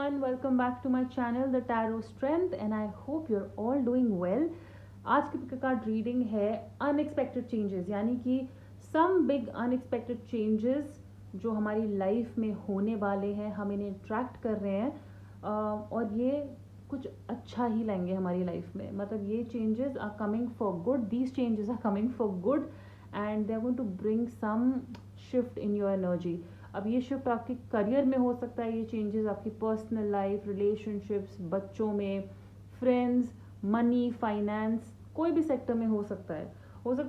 everyone, welcome back to my channel The Tarot Strength and I hope you're all doing well. आज की pick card reading है unexpected changes, यानी कि some big unexpected changes जो हमारी life में होने वाले हैं, हम इन्हें अट्रैक्ट कर रहे हैं और ये कुछ अच्छा ही लाएंगे हमारी लाइफ में. मतलब ये changes are coming for good, these changes are coming for good and they are going to bring some shift in your energy. अब ये शिफ्ट आपके करियर में हो सकता है, ये चेंजेस आपकी पर्सनल लाइफ, रिलेशनशिप्स, बच्चों में, फ्रेंड्स, मनी, फाइनेंस, कोई भी सेक्टर में हो सकता है.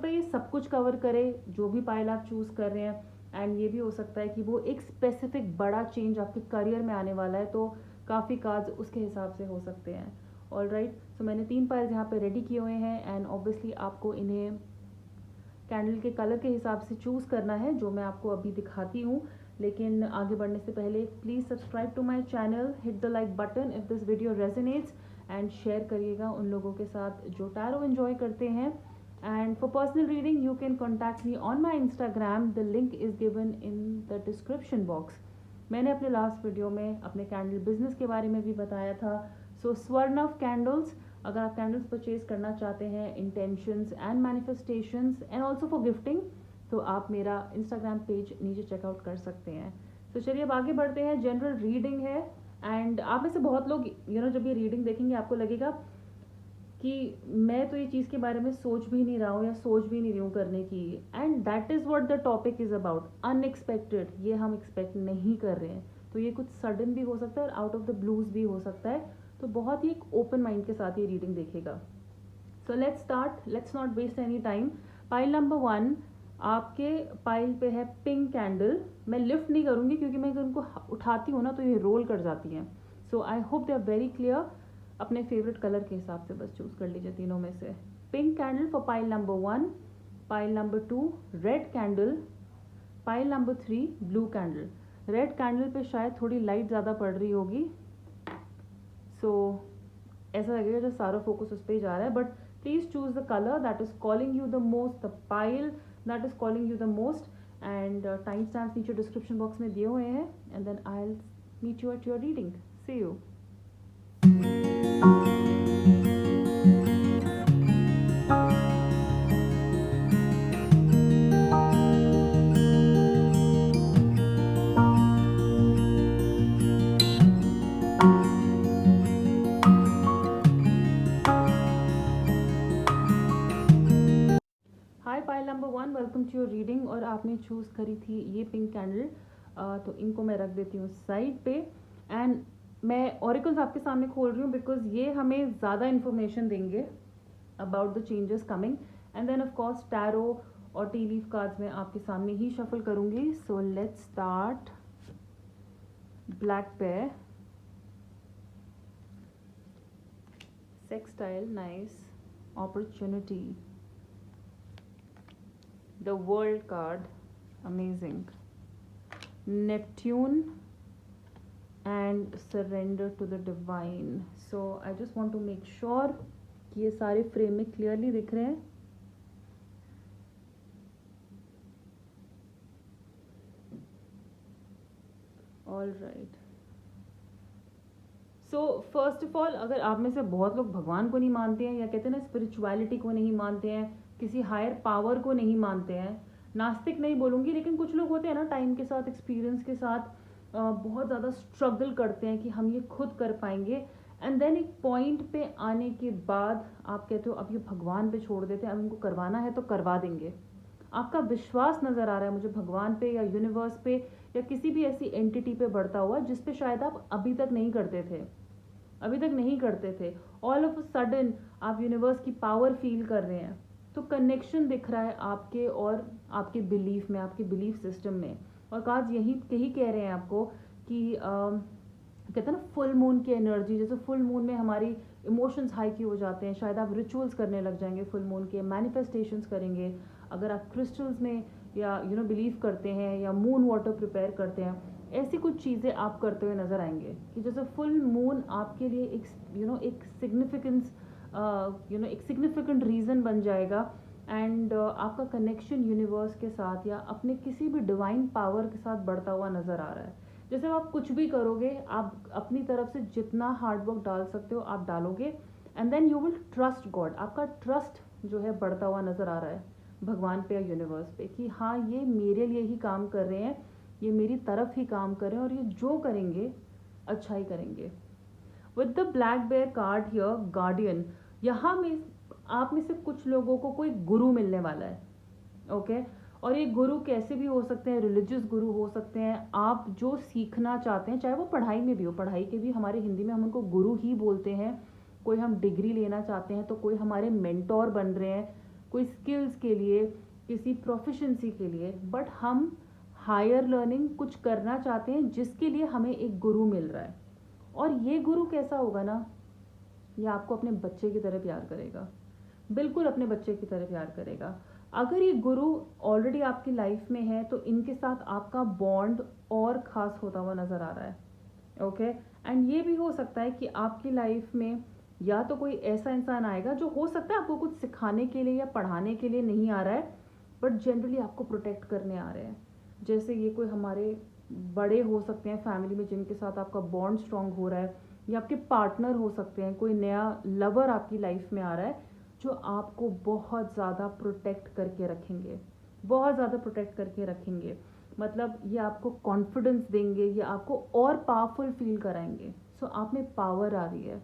ये सब कुछ कवर करे जो भी पाइल आप चूज कर रहे हैं. एंड ये भी हो सकता है कि वो एक स्पेसिफिक बड़ा चेंज आपके करियर में आने वाला है, तो काफ़ी कार्ड्स उसके हिसाब से हो सकते हैं. ऑल राइट, सो मैंने 3 पाइल्स यहाँ पे रेडी किए हुए हैं एंड ऑब्वियसली आपको इन्हें कैंडल के कलर के हिसाब से चूज़ करना है, जो मैं आपको अभी दिखाती हूँ. लेकिन आगे बढ़ने से पहले please subscribe to my channel, hit the like button if this video resonates and share करिएगा उन लोगों के साथ जो टैरो एंजॉय करते हैं. And for personal reading you can contact me on my Instagram, the link is given in the description box. मैंने अपने लास्ट वीडियो में अपने कैंडल बिजनेस के बारे में भी बताया था. सो स्वर्णव कैंडल्स, अगर आप कैंडल्स परचेज करना चाहते हैं intentions and manifestations and also for gifting, तो आप मेरा इंस्टाग्राम पेज नीचे चेकआउट कर सकते हैं. तो चलिए अब आगे बढ़ते हैं. जनरल रीडिंग है एंड आप में से बहुत लोग जब ये रीडिंग देखेंगे आपको लगेगा कि मैं तो ये चीज़ के बारे में सोच भी नहीं रहा हूँ या सोच भी नहीं रही हूँ करने की. And that is what the topic is about, unexpected. ये हम एक्सपेक्ट नहीं कर रहे हैं, तो ये कुछ सडन भी हो सकता है और आउट ऑफ द ब्लूज भी हो सकता है. तो बहुत ही एक ओपन माइंड के साथ ये रीडिंग देखेगा. So let's start, let's not waste any time. Pile number 1 आपके पाइल पे है पिंक कैंडल. मैं लिफ्ट नहीं करूँगी क्योंकि मैं उनको उठाती हूँ ना तो ये रोल कर जाती हैं. So I hope they are very clear. अपने फेवरेट कलर के हिसाब से बस चूज़ कर लीजिए तीनों में से. Pink candle for pile number 1, pile number 2 red candle, pile number 3 blue candle. Red candle पे शायद थोड़ी लाइट ज़्यादा पड़ रही होगी, सो ऐसा लगेगा जैसे सारा फोकस उस पर ही जा रहा है. But please choose the colour that is calling you the most, the pile that is calling you the most. And time stamps नीचे डिस्क्रिप्शन बॉक्स में दिए हुए हैं. And then I will meet you at your reading. See you. Hi pile number 1, welcome to your reading. और आपने choose करी थी ये पिंक कैंडल, तो इनको मैं रख देती हूँ साइड पे. एंड मैं ऑरिकल्स आपके सामने खोल रही हूँ बिकॉज ये हमें ज़्यादा इन्फॉर्मेशन देंगे about the changes coming. And then of course tarot और टी लीफ कार्ड्स मैं आपके सामने ही शफल करूँगी. So let's start. Black pair, sextile, nice, opportunity, the world card, amazing, Neptune and surrender to the divine. So I just want to make sure कि ये सारे frame में क्लियरली दिख रहे हैं. All right. So first of all, अगर आप में से बहुत लोग भगवान को नहीं मानते हैं या कहते हैं ना स्पिरिचुअलिटी को नहीं मानते हैं, किसी हायर पावर को नहीं मानते हैं, नास्तिक नहीं बोलूँगी, लेकिन कुछ लोग होते हैं ना टाइम के साथ, एक्सपीरियंस के साथ बहुत ज़्यादा स्ट्रगल करते हैं कि हम ये खुद कर पाएंगे. एंड देन एक पॉइंट पे आने के बाद आप कहते हो अब ये भगवान पे छोड़ देते हैं, अब इनको करवाना है तो करवा देंगे. आपका विश्वास नज़र आ रहा है मुझे भगवान पे या यूनिवर्स पे या किसी भी ऐसी एंटिटी पे बढ़ता हुआ जिस पे शायद आप अभी तक नहीं करते थे. ऑल ऑफ अ सडन आप यूनिवर्स की पावर फील कर रहे हैं. तो कनेक्शन दिख रहा है आपके और आपके बिलीफ में, आपके बिलीफ सिस्टम में. और कार्ड्स यही कह रहे हैं आपको कि कहते हैं ना फुल मून की एनर्जी, जैसे फुल मून में हमारी इमोशंस हाई की हो जाते हैं, शायद आप रिचुअल्स करने लग जाएंगे फुल मून के, मैनिफेस्टेशंस करेंगे. अगर आप क्रिस्टल्स में या बिलीव करते हैं या मून वाटर प्रिपेयर करते हैं, ऐसी कुछ चीज़ें आप करते हुए नज़र आएंगे कि जैसे फुल मून आपके लिए एक सिग्निफिकेंस एक सिग्निफिकेंट रीज़न बन जाएगा. एंड आपका कनेक्शन यूनिवर्स के साथ या अपने किसी भी डिवाइन पावर के साथ बढ़ता हुआ नज़र आ रहा है. जैसे आप कुछ भी करोगे, आप अपनी तरफ से जितना हार्ड वर्क डाल सकते हो आप डालोगे, and then you will trust God. आपका ट्रस्ट जो है बढ़ता हुआ नज़र आ रहा है भगवान पे या यूनिवर्स पे, कि हाँ ये मेरे लिए ही काम कर रहे हैं, ये मेरी तरफ ही काम कर रहे हैं, और ये जो करेंगे अच्छा ही करेंगे। With the black bear card here, guardian, यहाँ में आप में से कुछ लोगों को कोई गुरु मिलने वाला है, ओके। और ये गुरु कैसे भी हो सकते हैं, रिलीजियस गुरु हो सकते हैं, आप जो सीखना चाहते हैं, चाहे वो पढ़ाई में भी हो, पढ़ाई के भी हमारे हिंदी में हम उनको गुरु ही बोलते हैं। कोई हम डिग्री लेना चाहते हैं तो कोई हमारे मेंटोर बन रहे हैं, कोई स्किल्स के लिए, किसी प्रोफिशेंसी के लिए, बट हम हायर लर्निंग कुछ करना चाहते हैं जिसके लिए हमें एक गुरु मिल रहा है। और ये गुरु कैसा होगा ना, ये आपको अपने बच्चे की तरह प्यार करेगा, बिल्कुल अपने बच्चे की तरह प्यार करेगा। अगर ये गुरु ऑलरेडी आपकी लाइफ में है तो इनके साथ आपका बॉन्ड और ख़ास होता हुआ नज़र आ रहा है, ओके। एंड ये भी हो सकता है कि आपकी लाइफ में या तो कोई ऐसा इंसान आएगा जो हो सकता है आपको कुछ सिखाने के लिए या पढ़ाने के लिए नहीं आ रहा है, बट जनरली आपको प्रोटेक्ट करने आ रहे हैं। जैसे ये कोई हमारे बड़े हो सकते हैं फैमिली में जिनके साथ आपका बॉन्ड स्ट्रांग हो रहा है, या आपके पार्टनर हो सकते हैं, कोई नया लवर आपकी लाइफ में आ रहा है जो आपको बहुत ज़्यादा प्रोटेक्ट करके रखेंगे, बहुत ज़्यादा प्रोटेक्ट करके रखेंगे। मतलब ये आपको कॉन्फिडेंस देंगे, ये आपको और पावरफुल फील कराएंगे। सो आप में पावर आ रही है,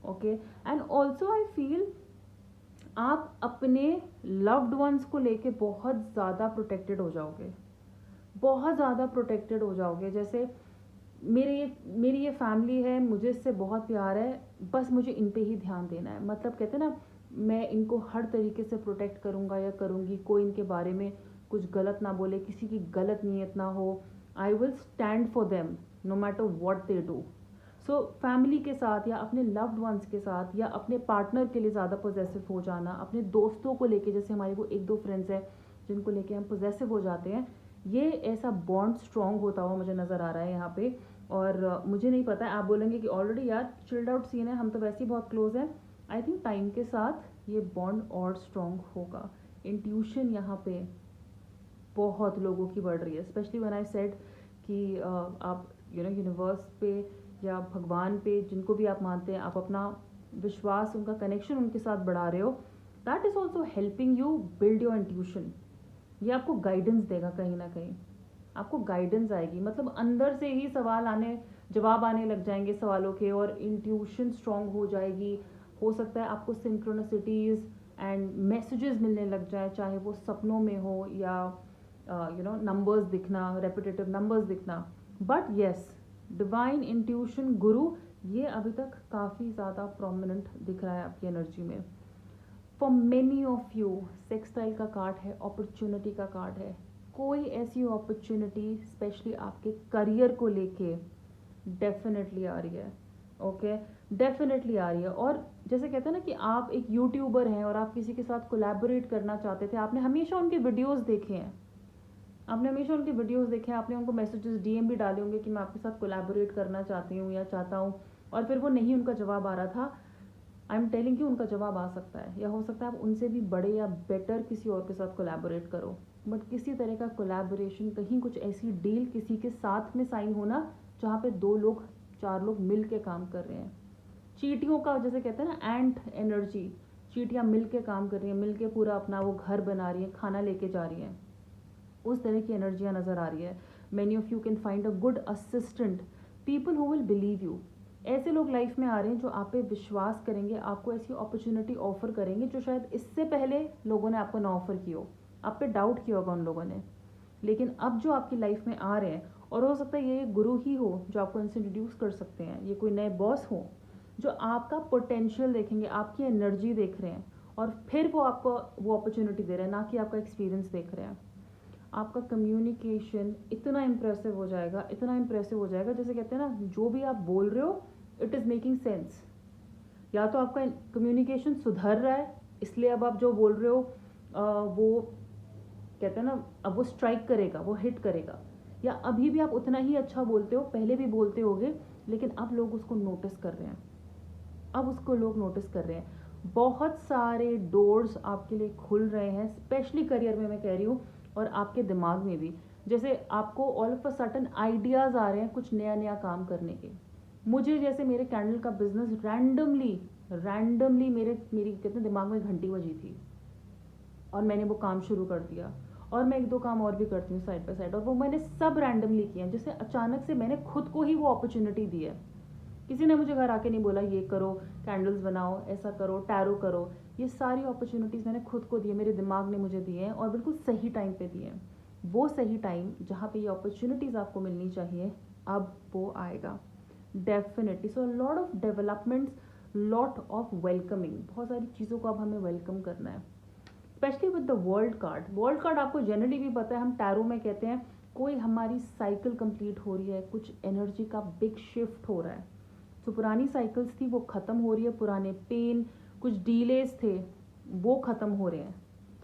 okay. And also I feel आप अपने लव्ड वंस को लेके बहुत ज़्यादा प्रोटेक्टेड हो जाओगे, बहुत ज़्यादा प्रोटेक्टेड हो जाओगे। जैसे मेरी ये फैमिली है, मुझे इससे बहुत प्यार है, बस मुझे इन पे ही ध्यान देना है। मतलब कहते हैं ना, मैं इनको हर तरीके से प्रोटेक्ट करूँगा या करूँगी, कोई इनके बारे में कुछ गलत ना बोले, किसी की गलत नीयत ना हो। I will stand for them no matter what they do. So family के साथ या अपने लव्ड वंस के साथ या अपने पार्टनर के लिए ज़्यादा पोजेसिव हो जाना, अपने दोस्तों को लेके, जैसे हमारे वो एक दो फ्रेंड्स हैं जिनको लेके हम पोजेसिव हो जाते हैं, ये ऐसा बॉन्ड स्ट्रॉन्ग होता हुआ मुझे नज़र आ रहा है यहाँ पे। और मुझे नहीं पता है, आप बोलेंगे कि ऑलरेडी यार चिल्ड आउट सीन है, हम तो वैसे ही बहुत क्लोज हैं। आई थिंक टाइम के साथ ये बॉन्ड और स्ट्रॉन्ग होगा। इंट्यूशन यहाँ पे बहुत लोगों की बढ़ रही है, स्पेशली व्हेन आई सेड कि आप यूनिवर्स पे या भगवान पे, जिनको भी आप मानते हैं, आप अपना विश्वास, उनका कनेक्शन उनके साथ बढ़ा रहे हो। That is also helping you build your intuition. ये आपको गाइडेंस देगा, कहीं ना कहीं आपको गाइडेंस आएगी, मतलब अंदर से ही जवाब आने लग जाएंगे सवालों के, और इंट्यूशन स्ट्रांग हो जाएगी। हो सकता है आपको सिंक्रोनिसिटीज एंड मैसेजेस मिलने लग जाए, चाहे वो सपनों में हो या नंबर्स दिखना, रेपिटेटिव नंबर्स दिखना। बट येस, डिवाइन इंट्यूशन गुरु, ये अभी तक काफ़ी ज़्यादा प्रोमिनेंट दिख रहा है आपकी एनर्जी में। फॉर मेनी ऑफ यू सेक्सटाइल का कार्ड है, अपॉर्चुनिटी का कार्ड है। कोई ऐसी अपॉर्चुनिटी स्पेशली आपके करियर को लेके डेफिनेटली आ रही है, ओके, डेफिनेटली आ रही है। और जैसे कहते हैं ना कि आप एक यूट्यूबर हैं और आप किसी के साथ कोलैबोरेट करना चाहते थे, आपने हमेशा उनके वीडियोस देखे हैं, आपने उनको मैसेजेस डीएम भी डाले होंगे कि मैं आपके साथ कोलैबोरेट करना चाहती हूँ या चाहता हूँ, और फिर वो नहीं उनका जवाब आ रहा था। आई एम टेलिंग कि उनका जवाब आ सकता है, या हो सकता है आप उनसे भी बड़े या बेटर किसी और के साथ कोलैबोरेट करो। बट किसी तरह का कोलैबोरेशन, कहीं कुछ ऐसी डील किसी के साथ में साइन होना जहाँ पे 2 लोग 4 लोग मिल के काम कर रहे हैं। चींटियों का जैसे कहते हैं ना, एंट एनर्जी, चींटियाँ मिल के काम कर रही हैं, मिल के पूरा अपना वो घर बना रही हैं, खाना लेके जा रही हैं, उस तरह की एनर्जियाँ नज़र आ रही है। Many of you can find a good assistant, people who will believe you. ऐसे लोग लाइफ में आ रहे हैं जो आप पे विश्वास करेंगे, आपको ऐसी अपॉर्चुनिटी ऑफर करेंगे जो शायद इससे पहले लोगों ने आपको ना ऑफर की हो, आप पे डाउट किया होगा उन लोगों ने, लेकिन अब जो आपकी लाइफ में आ रहे हैं, और हो सकता है ये गुरु ही हो जो आपको इनसे इंट्रोड्यूस कर सकते हैं, ये कोई नए बॉस हो जो आपका पोटेंशियल देखेंगे, आपकी एनर्जी देख रहे हैं, और फिर वो आपको वो अपॉर्चुनिटी दे रहे हैं, ना कि आपका एक्सपीरियंस देख रहे हैं। आपका कम्युनिकेशन इतना इम्प्रेसिव हो जाएगा, इतना इम्प्रेसिव हो जाएगा, जैसे कहते हैं ना, जो भी आप बोल रहे हो इट इज़ मेकिंग सेंस। या तो आपका कम्युनिकेशन सुधर रहा है, इसलिए अब आप जो बोल रहे हो वो कहते हैं ना, अब वो स्ट्राइक करेगा, वो हिट करेगा। या अभी भी आप उतना ही अच्छा बोलते हो, पहले भी बोलते होगे, लेकिन अब लोग उसको नोटिस कर रहे हैं, अब उसको लोग नोटिस कर रहे हैं। बहुत सारे डोर्स आपके लिए खुल रहे हैं, स्पेशली करियर में मैं कह रही हूँ, और आपके दिमाग में भी। जैसे आपको all of a sudden ideas आ रहे हैं कुछ नया नया काम करने के। मुझे जैसे मेरे कैंडल का बिजनेस रैंडमली मेरी कहते हैं दिमाग में घंटी बजी थी और मैंने वो काम शुरू कर दिया। और मैं एक दो काम और भी करती हूँ साइड बाय साइड, और वो मैंने सब रैंडमली किए हैं। जैसे अचानक से मैंने खुद को ही वो अपॉर्चुनिटी दी है। किसी ने मुझे घर आके नहीं बोला ये करो, कैंडल्स बनाओ, ऐसा करो, टैरो करो। ये सारी अपॉर्चुनिटीज़ मैंने खुद को दी है, मेरे दिमाग ने मुझे दिए हैं, और बिल्कुल सही टाइम पे दिए हैं। वो सही टाइम जहाँ पे ये अपॉर्चुनिटीज़ आपको मिलनी चाहिए, अब वो आएगा definitely. So lot of developments, lot of welcoming, बहुत सारी चीज़ों को अब हमें वेलकम करना है, specially with the world card आपको जनरली भी पता है, हम टैरो में कहते हैं कोई हमारी साइकिल कंप्लीट हो रही है, कुछ एनर्जी का बिग शिफ्ट हो रहा है। तो पुरानी साइकिल्स थी वो ख़त्म हो रही है, पुराने पेन, कुछ डीलेज थे वो ख़त्म हो रहे हैं,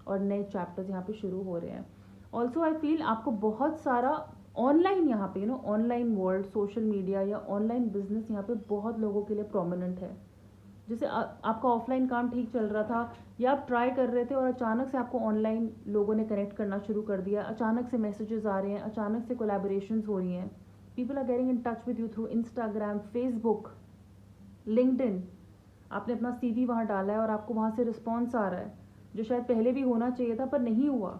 और नए चैप्टर्स यहाँ पे शुरू हो रहे हैं। ऑल्सो आई फील आपको बहुत सारा ऑनलाइन यहाँ पे ऑनलाइन वर्ल्ड, सोशल मीडिया या ऑनलाइन बिजनेस यहाँ पे बहुत लोगों के लिए प्रोमिनेंट है। जैसे आपका ऑफलाइन काम ठीक चल रहा था या आप ट्राई कर रहे थे, और अचानक से आपको ऑनलाइन लोगों ने कनेक्ट करना शुरू कर दिया, अचानक से मैसेजेस आ रहे हैं, अचानक से कोलैबोरेशंस हो रही हैं, people are getting in touch with you through Instagram, Facebook, LinkedIn. आपने अपना सीवी वहाँ डाला है और आपको वहाँ से रिस्पॉन्स आ रहा है, जो शायद पहले भी होना चाहिए था पर नहीं हुआ।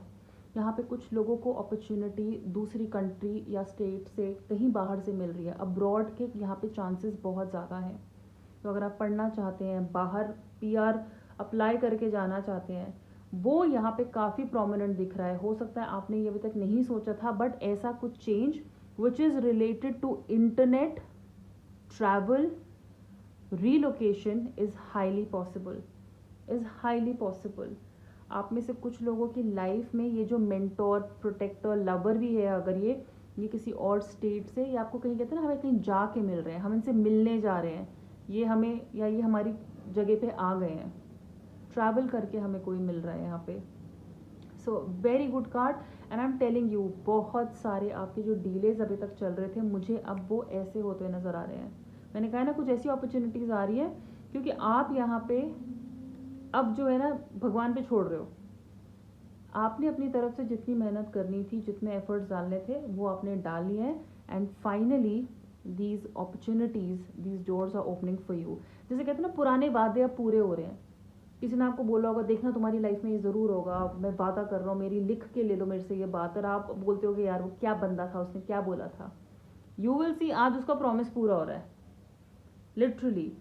यहाँ पे कुछ लोगों को अपॉर्चुनिटी दूसरी कंट्री या स्टेट से कहीं बाहर से मिल रही है, अब्रॉड के यहाँ पे चांसेस बहुत ज़्यादा हैं। तो अगर आप पढ़ना चाहते हैं, बाहर पीआर अप्लाई करके जाना चाहते हैं, वो यहाँ पे काफ़ी प्रोमिनेंट दिख रहा है। हो सकता है आपने ये अभी तक नहीं सोचा था, बट ऐसा कुछ change which is related to internet, travel, relocation is highly possible। आप में से कुछ लोगों की लाइफ में ये जो मेंटोर, प्रोटेक्टर, लवर भी है, अगर ये किसी और स्टेट से, या आपको कहीं कहते हैं ना हमें कहीं जा के मिल रहे हैं, हम इनसे मिलने जा रहे हैं, ये हमें या ये हमारी जगह पे आ गए हैं, ट्रैवल करके हमें कोई मिल रहा है यहाँ पे। So very good card, and I am telling you, बहुत सारे आपके जो डीलेज अभी तक चल रहे थे, मुझे अब वो ऐसे होते हुए नज़र आ रहे हैं। मैंने कहा ना कुछ ऐसी अपॉर्चुनिटीज़ आ रही है, क्योंकि आप यहाँ पे अब जो है ना भगवान पे छोड़ रहे हो। आपने अपनी तरफ से जितनी मेहनत करनी थी, जितने एफर्ट्स डालने थे, वो आपने डाल लिए हैं, and finally these opportunities, these doors are opening for you. जैसे कहते हैं ना पुराने वादे अब पूरे हो रहे हैं। किसी ने आपको बोला होगा देखना तुम्हारी लाइफ में ये ज़रूर होगा, मैं वादा कर रहा हूँ, मेरी लिख के ले लो मेरे से ये बात, और आप बोलते हो कि यार वो क्या बंदा था, उसने क्या बोला था। यू विल सी आज उसका प्रॉमिस पूरा हो रहा है लिटरली।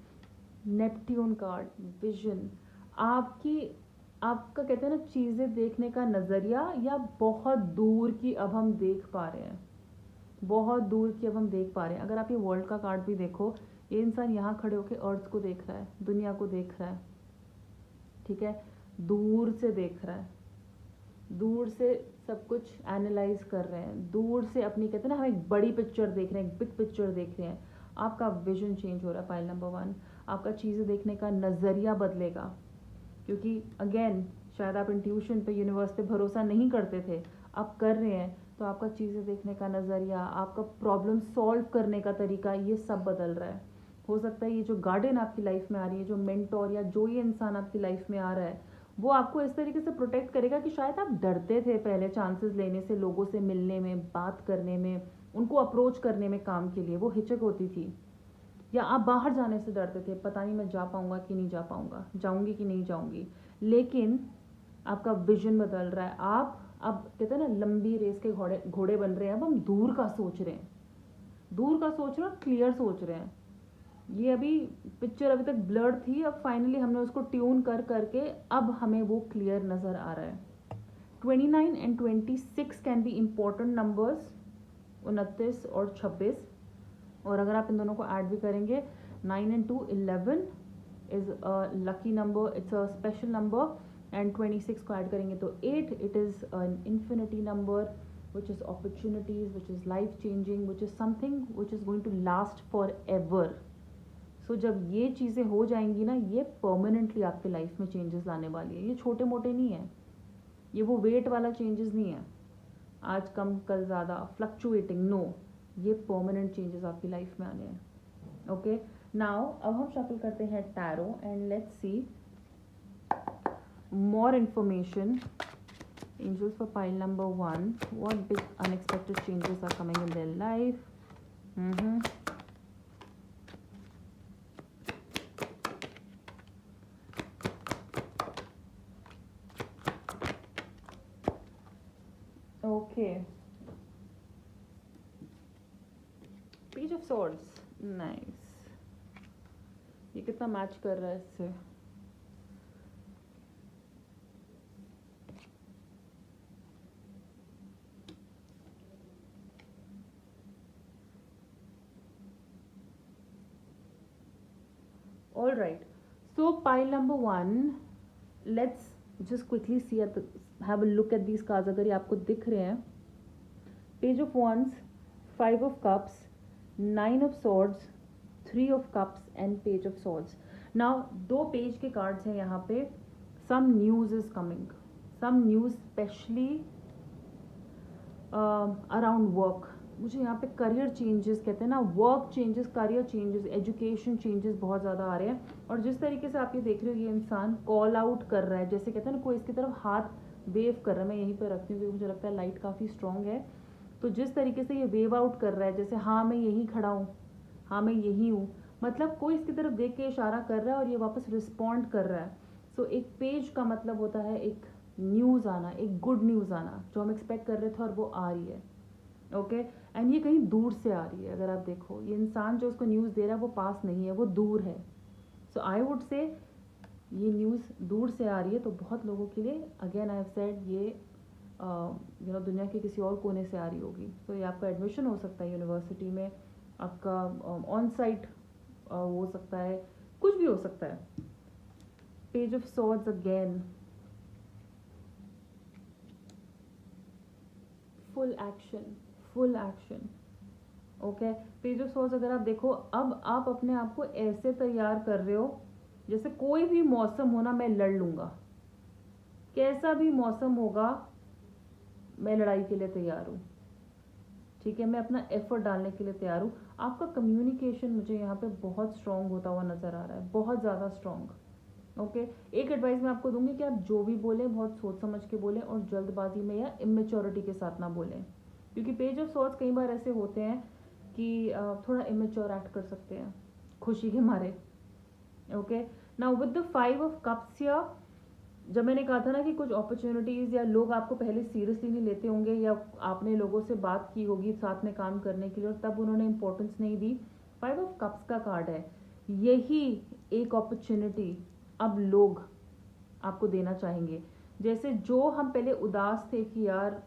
नेपट्यून कार्ड, विजन, आपका कहते हैं ना चीज़ें देखने का नज़रिया, या बहुत दूर की अब हम देख पा रहे हैं, बहुत दूर की अब हम देख पा रहे हैं। अगर आप ये वर्ल्ड का कार्ड भी देखो, ये इंसान यहाँ खड़े होकर अर्थ को देख रहा है, दुनिया को देख रहा है, ठीक है, दूर से देख रहा है, दूर से सब कुछ एनालाइज कर रहे हैं, दूर से अपनी कहते हैं ना हम एक बड़ी पिक्चर देख रहे हैं, एक बिग पिक्चर देख रहे हैं। आपका विजन चेंज हो रहा है, फाइल नंबर 1। आपका चीज़ें देखने का नज़रिया बदलेगा, क्योंकि अगेन शायद आप इंट्यूशन पे, यूनिवर्स पे भरोसा नहीं करते थे, आप कर रहे हैं, तो आपका चीज़ें देखने का नज़रिया, आपका प्रॉब्लम सॉल्व करने का तरीका, ये सब बदल रहा है। हो सकता है ये जो गार्डन आपकी लाइफ में आ रही है, जो मेंटोर या जो ये इंसान आपकी लाइफ में आ रहा है, वो आपको इस तरीके से प्रोटेक्ट करेगा कि शायद आप डरते थे पहले चांसेस लेने से, लोगों से मिलने में, बात करने में, उनको अप्रोच करने में, काम के लिए वो हिचक होती थी, या आप बाहर जाने से डरते थे, पता नहीं मैं जा पाऊंगा कि नहीं जा पाऊंगा, जाऊंगी कि नहीं जाऊंगी। लेकिन आपका विजन बदल रहा है, आप अब कहते हैं ना लंबी रेस के घोड़े बन रहे हैं, अब हम दूर का सोच रहे हैं, दूर का सोच रहे हैं, क्लियर सोच रहे हैं। ये अभी पिक्चर अभी तक ब्लर्ड थी, अब फाइनली हमने उसको ट्यून कर करके अब हमें वो क्लियर नज़र आ रहा है। 29 and 26 can be important numbers, 29 और 26, और अगर आप इन दोनों को ऐड भी करेंगे, 9 and 2 11 is a lucky number, it's a special number, and 26 को ऐड करेंगे तो 8, it is an infinity number, which is opportunities, which is life changing, which is something which is going to last forever। So जब ये चीज़ें हो जाएंगी ना, ये परमानेंटली आपके लाइफ में चेंजेस लाने वाली है। ये छोटे मोटे नहीं है, ये वो वेट वाला चेंजेस नहीं है, आज कम कल ज़्यादा, फ्लक्चुएटिंग, नो, ये परमानेंट चेंजेस आपकी लाइफ में आने हैं। ओके, नाउ अब हम शफल करते हैं tarot, and let's see more information Angels for pile number 1. What big unexpected changes are coming in their life? Okay. Page of Swords. Nice. ये कितना मैच कर रहा है इससे? All right. So pile number 1. Let's just quickly see have a look at these cards. अगर ये आपको दिख रहे हैं, Page of Wands, 5 of Cups, 9 of Swords, 3 of Cups and Page of Swords. Now 2 page के कार्ड्स हैं यहाँ पे. Some news is coming. Some news especially around work. मुझे यहाँ पे करियर चेंजेस कहते हैं ना, work changes, career changes, education changes बहुत ज़्यादा आ रहे हैं. और जिस तरीके से आप ये देख रहे हो, ये इंसान कॉल आउट कर रहा है, जैसे कहते हैं ना कोई इसकी तरफ हाथ वेव कर रहा है. मैं यहीं पर रखती हूँ क्योंकि मुझे लगता है लाइट काफ़ी स्ट्रॉन्ग है. तो जिस तरीके से ये वेव आउट कर रहा है, जैसे हाँ मैं यहीं खड़ा हूँ, हाँ मैं यहीं हूँ, मतलब कोई इसकी तरफ देख के इशारा कर रहा है और ये वापस रिस्पॉन्ड कर रहा है. सो एक पेज का मतलब होता है एक न्यूज़ आना, एक गुड न्यूज़ आना जो हम एक्सपेक्ट कर रहे थे और वो आ रही है. ओके. एंड ये कहीं दूर से आ रही है. अगर आप देखो, ये इंसान जो उसको न्यूज़ दे रहा है वो पास नहीं है, वो दूर है. सो आई वुड से ये न्यूज़ दूर से आ रही है. तो बहुत लोगों के लिए, अगेन आई हैव सेड, ये दुनिया के किसी और कोने से आ रही होगी. तो ये आपका एडमिशन हो सकता है यूनिवर्सिटी में, आपका ऑन साइट हो सकता है, कुछ भी हो सकता है. Page of swords again, full action, full action. Okay. Page of swords अगर आप देखो, अब आप अपने आप को ऐसे तैयार कर रहे हो जैसे कोई भी मौसम हो ना, मैं लड़ लूंगा, कैसा भी मौसम होगा मैं लड़ाई के लिए तैयार हूँ. ठीक है, मैं अपना एफर्ट डालने के लिए तैयार हूँ. आपका कम्युनिकेशन मुझे यहाँ पे बहुत स्ट्रांग होता हुआ नज़र आ रहा है, बहुत ज़्यादा स्ट्रांग. ओके. एक एडवाइस मैं आपको दूंगी कि आप जो भी बोलें बहुत सोच समझ के बोलें और जल्दबाजी में या इमेच्योरिटी के साथ ना बोलें, क्योंकि पेज ऑफ सॉर्ड्स कई बार ऐसे होते हैं कि थोड़ा इमेच्योर एक्ट कर सकते हैं खुशी के मारे. Okay. Now with the 5 of cups here, जब मैंने कहा था ना कि कुछ अपॉर्चुनिटीज़ या लोग आपको पहले सीरियसली नहीं लेते होंगे, या आपने लोगों से बात की होगी साथ में काम करने के लिए और तब उन्होंने इंपॉर्टेंस नहीं दी. 5 ऑफ कप्स का कार्ड है. यही एक अपॉर्चुनिटी अब लोग आपको देना चाहेंगे. जैसे जो हम पहले उदास थे कि यार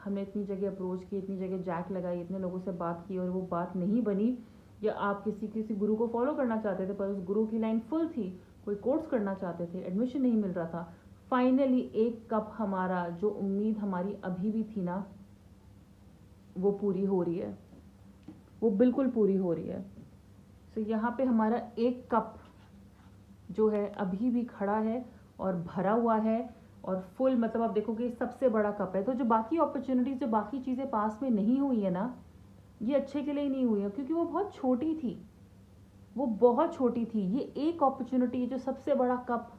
हमने इतनी जगह अप्रोच की, इतनी जगह जैक लगाई, इतने लोगों से बात की और वो बात नहीं बनी, या आप किसी गुरु को फॉलो करना चाहते थे पर उस गुरु की लाइन फुल थी, कोई कोर्स करना चाहते थे, एडमिशन नहीं मिल रहा था. फाइनली एक कप हमारा, जो उम्मीद हमारी अभी भी थी ना, वो पूरी हो रही है, वो बिल्कुल पूरी हो रही है. तो यहाँ पे हमारा एक कप जो है अभी भी खड़ा है और भरा हुआ है और फुल, मतलब आप देखोगे सबसे बड़ा कप है. तो जो बाकी अपॉर्चुनिटीज, जो बाकी चीज़ें पास में नहीं हुई है ना, ये अच्छे के लिए ही नहीं हुई है क्योंकि वो बहुत छोटी थी, वो बहुत छोटी थी. ये एक अपॉर्चुनिटी, जो सबसे बड़ा कप,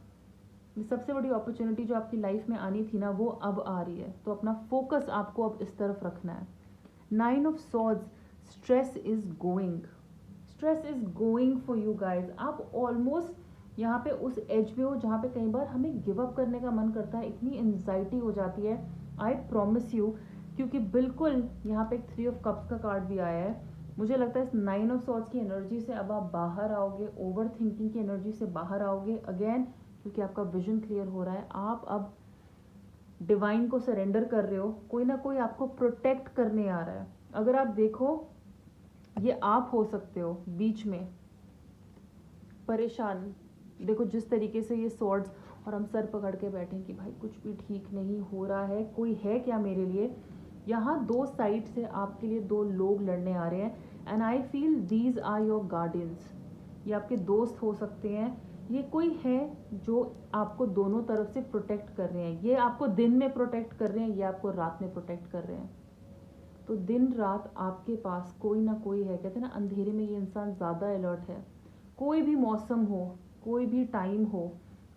सबसे बड़ी अपॉर्चुनिटी जो आपकी लाइफ में आनी थी ना, वो अब आ रही है. तो अपना फोकस आपको अब इस तरफ रखना है. 9 of swords, stress is going, stress is going for you guys. आप ऑलमोस्ट यहाँ पे उस एज पे हो जहाँ पे कई बार हमें गिव अप करने का मन करता है, इतनी एंजाइटी हो जाती है. आई प्रॉमिस यू, क्योंकि बिल्कुल यहाँ पे एक 3 ऑफ कप्स का कार्ड भी आया है. मुझे लगता है इस 9 ऑफ सॉर्ड्स की एनर्जी से अब आप बाहर आओगे, ओवर थिंकिंग की एनर्जी से बाहर आओगे अगेन, क्योंकि आपका विजन क्लियर हो रहा है. आप अब डिवाइन को सरेंडर कर रहे हो, कोई ना कोई आपको प्रोटेक्ट करने आ रहा है. अगर आप देखो, ये आप हो सकते हो बीच में परेशान. देखो जिस तरीके से ये सॉर्ड्स, और हम सर पकड़ के बैठे हैं कि भाई कुछ भी ठीक नहीं हो रहा है, कोई है क्या मेरे लिए. यहाँ 2 साइड से आपके लिए 2 लोग लड़ने आ रहे हैं. And I feel these are your guardians. ये आपके दोस्त हो सकते हैं, ये कोई है जो आपको दोनों तरफ से प्रोटेक्ट कर रहे हैं. ये आपको दिन में प्रोटेक्ट कर रहे हैं, ये आपको रात में प्रोटेक्ट कर रहे हैं. तो दिन रात आपके पास कोई ना कोई है. कहते हैं ना, अंधेरे में ये इंसान ज़्यादा अलर्ट है. कोई भी मौसम हो, कोई भी टाइम हो,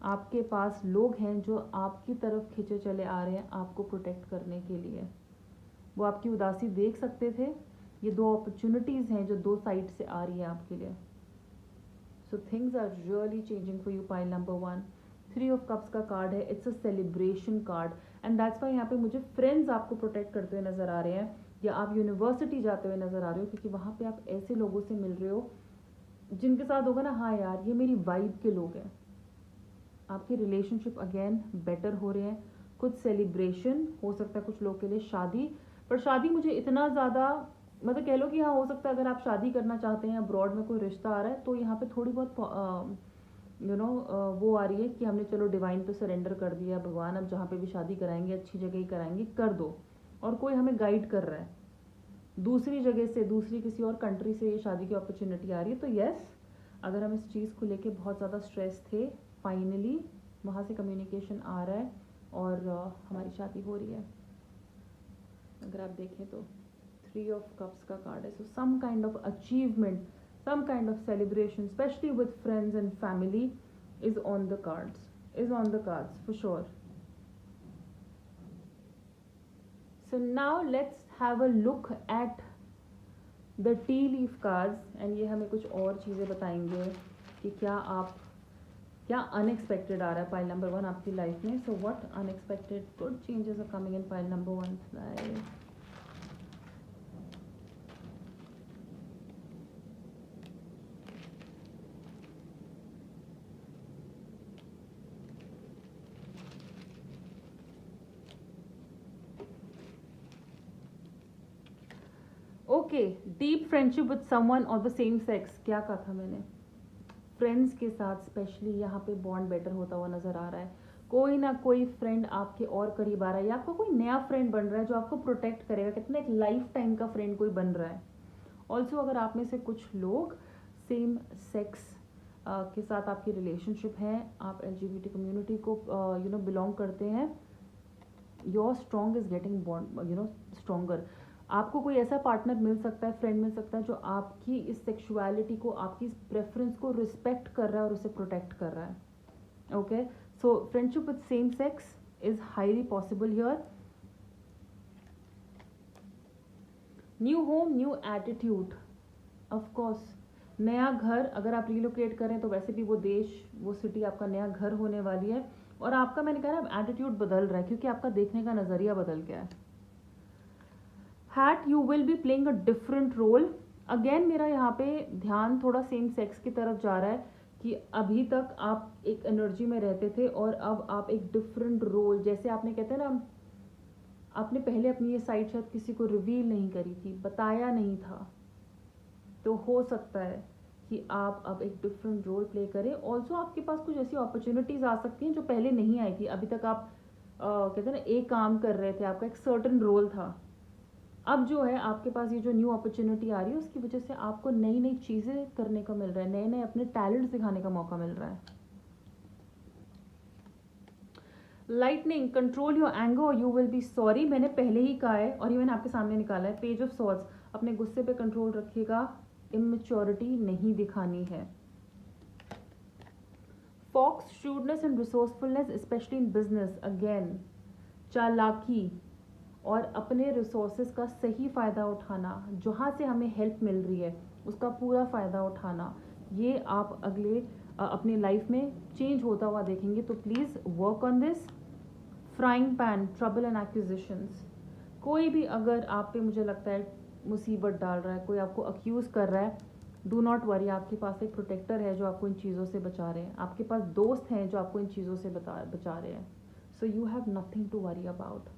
आपके पास लोग हैं जो आपकी तरफ खींचे चले आ रहे हैं आपको प्रोटेक्ट करने के लिए। वो आपकी उदासी देख सकते थे। ये दो अपॉर्चुनिटीज़ हैं जो दो साइड से आ रही है आपके लिए। So things are really changing for you, pile number 1। 3 of cups का कार्ड है, it's a celebration card, and that's why यहाँ पे मुझे फ्रेंड्स आपको प्रोटेक्ट करते हुए नजर आ रहे हैं, या आप यूनिवर्सिटी जाते हुए नजर आ रहे हो, क्योंकि वहाँ पे आप ऐसे लोगों से मिल रहे हो जिनके साथ होगा ना, हाँ यार ये मेरी वाइब के लोग हैं। आपके रिलेशनशिप अगेन बेटर हो रहे हैं। कुछ सेलिब्रेशन हो सकता है, कुछ लोग के लिए शादी, पर शादी मुझे इतना ज़्यादा, मतलब कह लो कि हाँ हो सकता है अगर आप शादी करना चाहते हैं, अब्रॉड में कोई रिश्ता आ रहा है, तो यहाँ पे थोड़ी बहुत वो आ रही है कि हमने चलो डिवाइन पे सरेंडर कर दिया, भगवान अब जहाँ पे भी शादी कराएंगे अच्छी जगह ही कराएंगे, कर दो। और कोई हमें गाइड कर रहा है दूसरी जगह से, दूसरी किसी और कंट्री से ये शादी की अपॉर्चुनिटी आ रही है। तो यस, अगर हम इस चीज़ को लेके बहुत ज़्यादा स्ट्रेस थे, फाइनली वहाँ से कम्युनिकेशन आ रहा है और हमारी शादी हो रही है। अगर आप देखें तो 3 ऑफ कप्स का कार्ड है। So some kind of achievement, some kind of celebration, especially with friends and family, is on the cards, for sure. So now let's have a look at the tea leaf cards, and ये हमें कुछ और चीज़ें बताएंगे कि क्या unexpected आ रहा है पाइल नंबर 1 आपकी लाइफ में। So what unexpected good changes are coming in pile number 1 life. Okay, deep friendship with someone of the same sex. क्या कहा था मैंने? फ्रेंड्स के साथ स्पेशली यहाँ पे बॉन्ड बेटर होता हुआ नजर आ रहा है। कोई ना कोई फ्रेंड आपके और करीब आ रहा है, या आपको कोई नया फ्रेंड बन रहा है जो आपको प्रोटेक्ट करेगा। कितना एक लाइफ टाइम का फ्रेंड कोई बन रहा है। ऑल्सो अगर आप में से कुछ लोग सेम सेक्स के साथ आपकी रिलेशनशिप है, आप LGBT कम्युनिटी को बिलोंग करते हैं, your strong is getting bond stronger. आपको कोई ऐसा पार्टनर मिल सकता है, फ्रेंड मिल सकता है, जो आपकी इस सेक्सुअलिटी को, आपकी इस प्रेफरेंस को रिस्पेक्ट कर रहा है और उसे प्रोटेक्ट कर रहा है। Okay, so friendship with same sex is highly possible here. New home, new attitude, of course नया घर। अगर आप रिलोकेट करें तो वैसे भी वो देश, वो सिटी आपका नया घर होने वाली है, और आपका, मैंने कहा ना, एटीट्यूड बदल रहा है क्योंकि आपका देखने का नजरिया बदल गया है। That you will be playing a different role. Again मेरा यहाँ पे ध्यान थोड़ा सेम सेक्स की तरफ जा रहा है कि अभी तक आप एक एनर्जी में रहते थे और अब आप एक डिफरेंट रोल, जैसे आपने, कहते हैं ना, आपने पहले अपनी ये साइड शायद किसी को रिवील नहीं करी थी, बताया नहीं था, तो हो सकता है कि आप अब एक डिफरेंट रोल प्ले करें। ऑल्सो आपके पास कुछ ऐसी अपॉर्चुनिटीज आ सकती हैं जो पहले नहीं आई थी। अभी तक आप कहते हैं ना, एक काम कर रहे थे, आपका एक सर्टन रोल था। अब जो है आपके पास ये जो न्यू अपॉर्चुनिटी आ रही है, उसकी वजह से आपको नई नई चीज़ें करने को मिल रहा है, नए नए अपने टैलेंट्स दिखाने का मौका मिल रहा है। Lightning, control your anger, you will B sorry. मैंने पहले ही कहा है और ये मैंने आपके सामने निकाला है, पेज ऑफ सॉर्ड्स। अपने गुस्से पे कंट्रोल रखिएगा, इमेच्योरिटी नहीं दिखानी है। Fox, shrewdness and resourcefulness specially in business. Again चालाकी और अपने रिसोर्सेज का सही फ़ायदा उठाना, जहाँ से हमें हेल्प मिल रही है उसका पूरा फ़ायदा उठाना, ये आप अगले अपनी लाइफ में चेंज होता हुआ देखेंगे। तो please work on this. Frying pan, trouble and acquisitions. कोई भी अगर आप पे, मुझे लगता है, मुसीबत डाल रहा है, कोई आपको अक्यूज़ कर रहा है, डू नॉट वरी, आपके पास एक प्रोटेक्टर है जो आपको इन चीज़ों से बचा रहे हैं, आपके पास दोस्त हैं जो आपको इन चीज़ों से बचा रहे हैं। So you have nothing to worry about.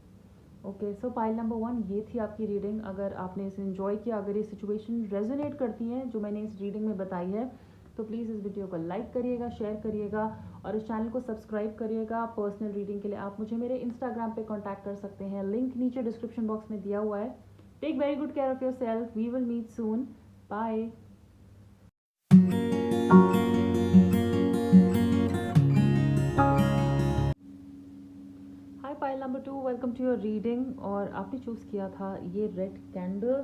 Okay, so pile number 1 ये थी आपकी रीडिंग। अगर आपने इसे एंजॉय किया, अगर ये सिचुएशन रेजोनेट करती हैं जो मैंने इस रीडिंग में बताई है, तो प्लीज़ इस वीडियो को लाइक करिएगा, शेयर करिएगा और इस चैनल को सब्सक्राइब करिएगा। पर्सनल रीडिंग के लिए आप मुझे मेरे इंस्टाग्राम पे कांटेक्ट कर सकते हैं, लिंक नीचे डिस्क्रिप्शन बॉक्स में दिया हुआ है। Take very good care of your self, we will meet soon, bye. Hi pile number 2, welcome to your reading. और आपने चूज़ किया था ये रेड कैंडल,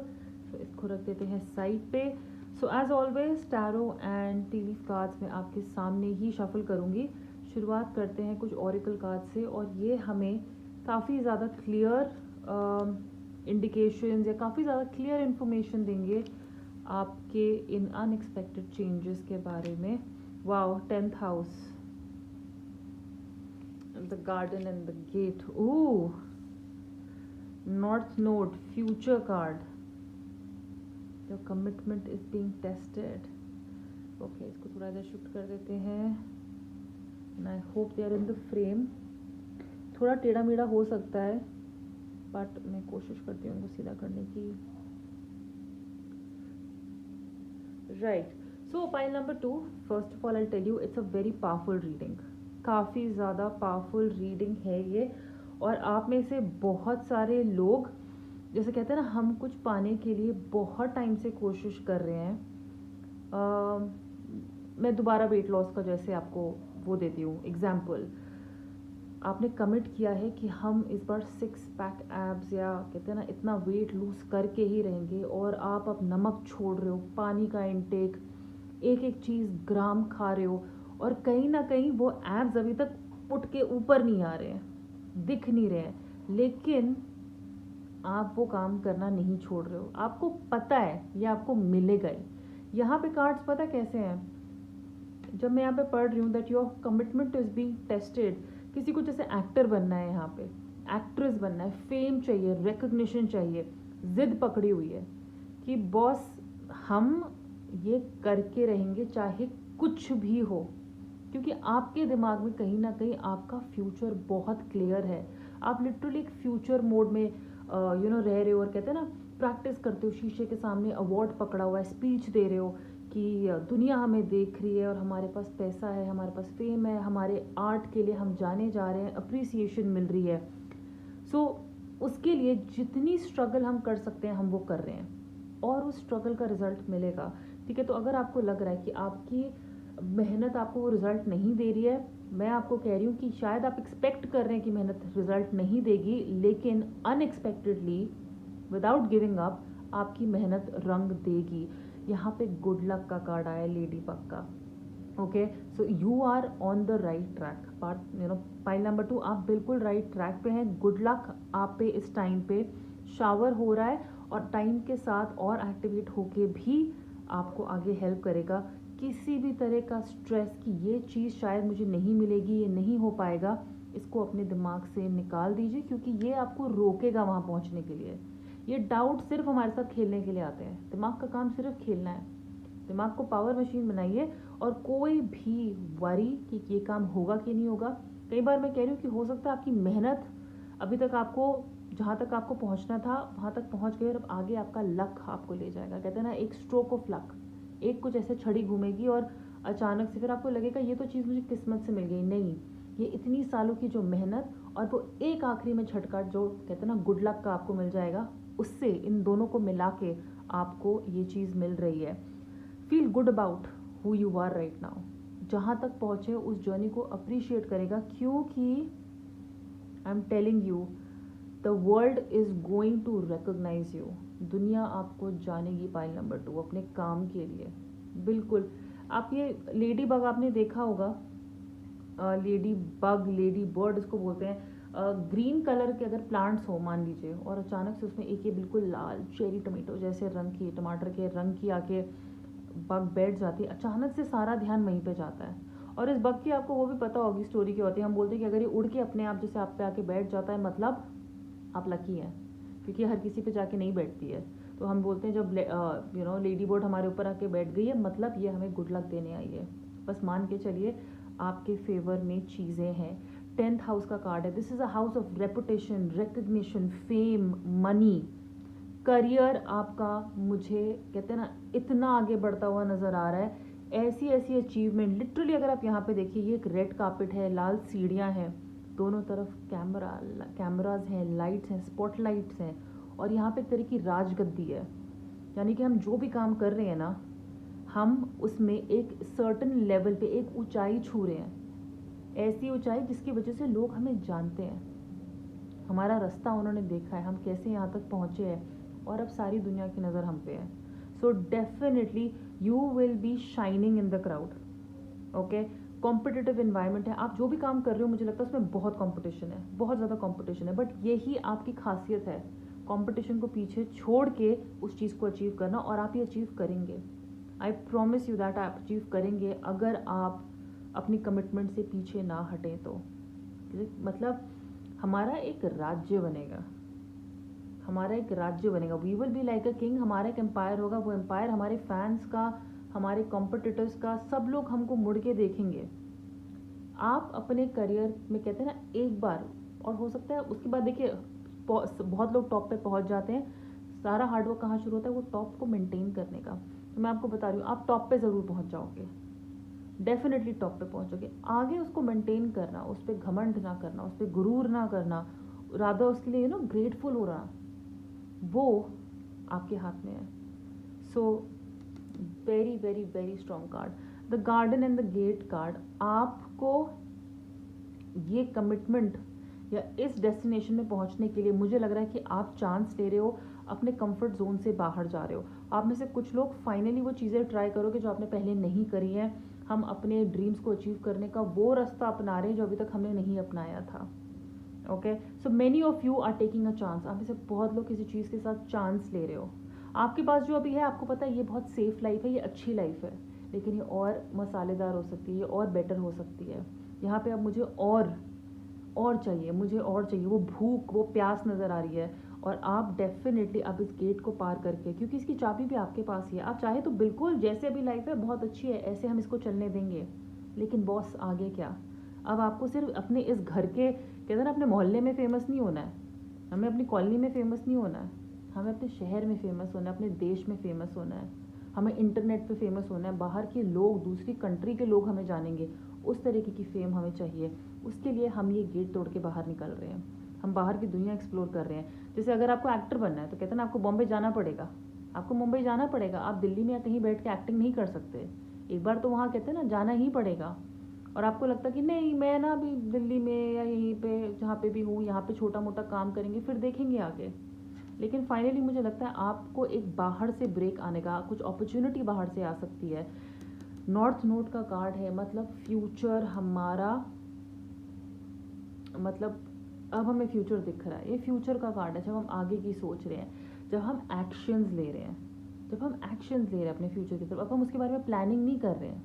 तो इसको रख देते हैं साइड पे। So as always tarot and tea leaf cards मैं आपके सामने ही शफल करूँगी। शुरुआत करते हैं कुछ ओरेकल कार्ड से, और ये हमें काफ़ी ज़्यादा क्लियर इंडिकेशंस या काफ़ी ज़्यादा क्लियर इन्फॉर्मेशन देंगे आपके इन अनएक्सपेक्टेड चेंजेस के बारे में. Wow, 10th house, the garden and the gate. Oh, north node, future card. Your commitment is being tested. Okay, इसको थोड़ा इधर शिफ्ट कर देते हैं. And I hope they are in the frame. थोड़ा टेढ़ा मेढ़ा हो सकता है, बट मैं कोशिश करती हूँ उनको सीधा करने की. Right. So pile number 2, first of all I tell you it's a very powerful reading. काफ़ी ज़्यादा पावरफुल रीडिंग है ये. और आप में से बहुत सारे लोग, जैसे कहते हैं ना, हम कुछ पाने के लिए बहुत टाइम से कोशिश कर रहे हैं. मैं दोबारा वेट लॉस का जैसे आपको वो देती हूँ एग्जाम्पल. आपने कमिट किया है कि हम इस बार 6 पैक एब्स या कहते हैं ना इतना वेट लूज करके ही रहेंगे, और आप अब नमक छोड़ रहे हो, पानी का इनटेक, एक एक चीज़ ग्राम खा रहे हो, और कहीं ना कहीं वो एब्स अभी तक पुट के ऊपर नहीं आ रहे हैं, दिख नहीं रहे हैं, लेकिन आप वो काम करना नहीं छोड़ रहे हो. आपको पता है ये आपको मिलेगा ही. यहाँ पे कार्ड्स पता कैसे हैं, जब मैं यहाँ पे पढ़ रही हूँ that your commitment is being tested. किसी को जैसे एक्टर बनना है, यहाँ पे एक्ट्रेस बनना है, फेम चाहिए, रिकग्निशन चाहिए, जिद पकड़ी हुई है कि बॉस हम ये करके रहेंगे चाहे कुछ भी हो, क्योंकि आपके दिमाग में कहीं ना कहीं आपका फ्यूचर बहुत क्लियर है. आप लिटरली एक फ्यूचर मोड में रह रहे हो, और कहते हैं ना प्रैक्टिस करते हो, शीशे के सामने अवार्ड पकड़ा हुआ है, स्पीच दे रहे हो कि दुनिया हमें देख रही है, और हमारे पास पैसा है, हमारे पास फेम है, हमारे आर्ट के लिए हम जाने जा रहे हैं, अप्रिसिएशन मिल रही है. सो उसके लिए जितनी स्ट्रगल हम कर सकते हैं हम वो कर रहे हैं, और उस स्ट्रगल का रिजल्ट मिलेगा. ठीक है, तो अगर आपको लग रहा है कि आपकी मेहनत आपको वो रिजल्ट नहीं दे रही है, मैं आपको कह रही हूँ कि शायद आप एक्सपेक्ट कर रहे हैं कि मेहनत रिजल्ट नहीं देगी, लेकिन अनएक्सपेक्टेडली विदाउट गिविंग अप आपकी मेहनत रंग देगी. यहाँ पे गुड लक का कार्ड आया, लेडी बग का. Okay, so you are on the right track. Pile number 2, आप बिल्कुल राइट ट्रैक पे हैं. गुड लक आप पे इस टाइम पे शावर हो रहा है, और टाइम के साथ और एक्टिवेट होके भी आपको आगे हेल्प करेगा. किसी भी तरह का स्ट्रेस कि ये चीज़ शायद मुझे नहीं मिलेगी, ये नहीं हो पाएगा, इसको अपने दिमाग से निकाल दीजिए, क्योंकि ये आपको रोकेगा वहाँ पहुँचने के लिए. ये डाउट सिर्फ हमारे साथ खेलने के लिए आते हैं. दिमाग का काम सिर्फ खेलना है. दिमाग को पावर मशीन बनाइए, और कोई भी वरी कि ये काम होगा कि नहीं होगा. कई बार मैं कह रही हूँ कि हो सकता है आपकी मेहनत अभी तक आपको जहाँ तक आपको पहुँचना था वहाँ तक पहुँच गए, और अब आगे आपका लक आपको ले जाएगा. कहते हैं ना एक स्ट्रोक ऑफ लक, एक कुछ ऐसे छड़ी घूमेगी और अचानक से फिर आपको लगेगा ये तो चीज़ मुझे किस्मत से मिल गई. नहीं, ये इतनी सालों की जो मेहनत और वो एक आखिरी में झटका जो कहते हैं ना गुड लक का आपको मिल जाएगा, उससे इन दोनों को मिला के आपको ये चीज़ मिल रही है. Feel good about who you are right now. जहाँ तक पहुँचे उस जर्नी को अप्रिशिएट करेगा, क्योंकि I am telling you the world is going to recognise you. दुनिया आपको जानेगी. पाइल नंबर 2, अपने काम के लिए. बिल्कुल. आप ये लेडी बग आपने देखा होगा, लेडी बग, लेडी बर्ड इसको बोलते हैं. ग्रीन कलर के अगर प्लांट्स हो मान लीजिए, और अचानक से उसमें एक ये बिल्कुल लाल चेरी टमाटो जैसे रंग की, टमाटर के रंग की आके बग बैठ जाती है, अचानक से सारा ध्यान वहीं पे जाता है. और इस बग की आपको वो भी पता होगी स्टोरी क्या होती है. हम बोलते हैं कि अगर ये उड़ के अपने आप जैसे आप पे आके बैठ जाता है, मतलब आप लकी हैं, क्योंकि हर किसी पे जाके नहीं बैठती है. तो हम बोलते हैं जब लेडी बर्ड हमारे ऊपर आके बैठ गई है, मतलब ये हमें गुड लक देने आई है. बस मान के चलिए आपके फेवर में चीज़ें हैं. 10th हाउस का कार्ड है. This is a house of reputation, recognition, fame, money. Career आपका, मुझे कहते हैं ना इतना आगे बढ़ता हुआ नज़र आ रहा है. ऐसी ऐसी अचीवमेंट, लिटरली अगर आप यहाँ पे देखिए, ये एक रेड कार्पेट है, लाल सीढ़ियाँ हैं, दोनों तरफ कैमराज हैं, लाइट्स हैं, स्पॉटलाइट्स हैं, और यहाँ पे एक तरह की राजगद्दी है. यानी कि हम जो भी काम कर रहे हैं ना, हम उसमें एक सर्टन लेवल पे एक ऊंचाई छू रहे हैं. ऐसी ऊंचाई जिसकी वजह से लोग हमें जानते हैं, हमारा रास्ता उन्होंने देखा है, हम कैसे यहाँ तक पहुँचे हैं, और अब सारी दुनिया की नज़र हम पे है. So definitely you will B shining in the crowd. Okay, competitive environment है, आप जो भी काम कर रहे हो मुझे लगता है उसमें बहुत कंपटीशन है, बहुत ज़्यादा कंपटीशन है, बट यही आपकी खासियत है, कंपटीशन को पीछे छोड़ के उस चीज़ को अचीव करना, और आप ये अचीव करेंगे। आई प्रॉमिस यू दैट आप अचीव करेंगे अगर आप अपनी कमिटमेंट से पीछे ना हटें तो। मतलब हमारा एक राज्य बनेगा, हमारा एक राज्य बनेगा, we will be like a king, हमारा एक एम्पायर होगा, वो एम्पायर हमारे फैंस का, हमारे कॉम्पिटिटर्स का, सब लोग हमको मुड़ के देखेंगे। आप अपने करियर में कहते हैं ना एक बार, और हो सकता है उसके बाद देखिए बहुत लोग टॉप पे पहुंच जाते हैं, सारा हार्डवर्क कहाँ शुरू होता है, वो टॉप को मेंटेन करने का। तो मैं आपको बता रही हूँ आप टॉप पे ज़रूर पहुंच जाओगे, डेफिनेटली टॉप पे पहुंचोगे, आगे उसको मेंटेन करना, उस पर घमंड ना करना, उस पर गुरूर ना करना, राधा उसके लिए ग्रेटफुल हो रहा, वो आपके हाथ में है। So very very very strong card, the garden and the gate card आपको ये कमिटमेंट या इस डेस्टिनेशन में पहुंचने के लिए मुझे लग रहा है कि आप चांस ले रहे हो, अपने कंफर्ट जोन से बाहर जा रहे हो। आप में से कुछ लोग फाइनली वो चीज़ें ट्राई करोगे जो आपने पहले नहीं करी हैं। हम अपने ड्रीम्स को अचीव करने का वो रास्ता अपना रहे हैं जो अभी तक हमने नहीं अपनाया था। Okay, so many of you are taking a chance, आप में से बहुत लोग किसी चीज़ के साथ चांस ले रहे हो। आपके पास जो अभी है आपको पता है ये बहुत सेफ लाइफ है, ये अच्छी लाइफ है, लेकिन ये और मसालेदार हो सकती है, ये और बेटर हो सकती है। यहाँ पे अब मुझे और चाहिए, मुझे और चाहिए, वो भूख वो प्यास नज़र आ रही है, और आप डेफिनेटली अब इस गेट को पार करके, क्योंकि इसकी चाबी भी आपके पास ही है, आप चाहे तो बिल्कुल जैसे अभी लाइफ है बहुत अच्छी है ऐसे हम इसको चलने देंगे, लेकिन बॉस आगे क्या। अब आपको सिर्फ अपने इस घर के कहते हैं ना अपने मोहल्ले में फेमस नहीं होना है, हमें अपनी कॉलोनी में फेमस नहीं होना है, हमें अपने शहर में फेमस होना है, अपने देश में फेमस होना है, हमें इंटरनेट पे फेमस होना है, बाहर के लोग दूसरी कंट्री के लोग हमें जानेंगे, उस तरीके की फेम हमें चाहिए। उसके लिए हम ये गेट तोड़ के बाहर निकल रहे हैं, हम बाहर की दुनिया एक्सप्लोर कर रहे हैं। जैसे अगर आपको एक्टर बनना है तो कहते हैं ना आपको बॉम्बे जाना पड़ेगा, आपको मुंबई जाना पड़ेगा, आप दिल्ली में या कहीं बैठ के एक्टिंग नहीं कर सकते, एक बार तो वहाँ कहते हैं ना जाना ही पड़ेगा। और आपको लगता है कि नहीं मैं ना अभी दिल्ली में या यहीं पे जहाँ पे भी हूँ यहाँ पे छोटा मोटा काम करेंगे फिर देखेंगे आगे, लेकिन फाइनली मुझे लगता है आपको एक बाहर से ब्रेक आने का, कुछ अपॉर्चुनिटी बाहर से आ सकती है। नॉर्थ नोड का कार्ड है, मतलब फ्यूचर हमारा, मतलब अब हमें फ्यूचर दिख रहा है, ये फ्यूचर का कार्ड है, जब हम आगे की सोच रहे हैं, जब हम एक्शंस ले रहे हैं, जब हम एक्शंस ले रहे हैं अपने फ्यूचर की तरफ, अब हम उसके बारे में प्लानिंग नहीं कर रहे हैं,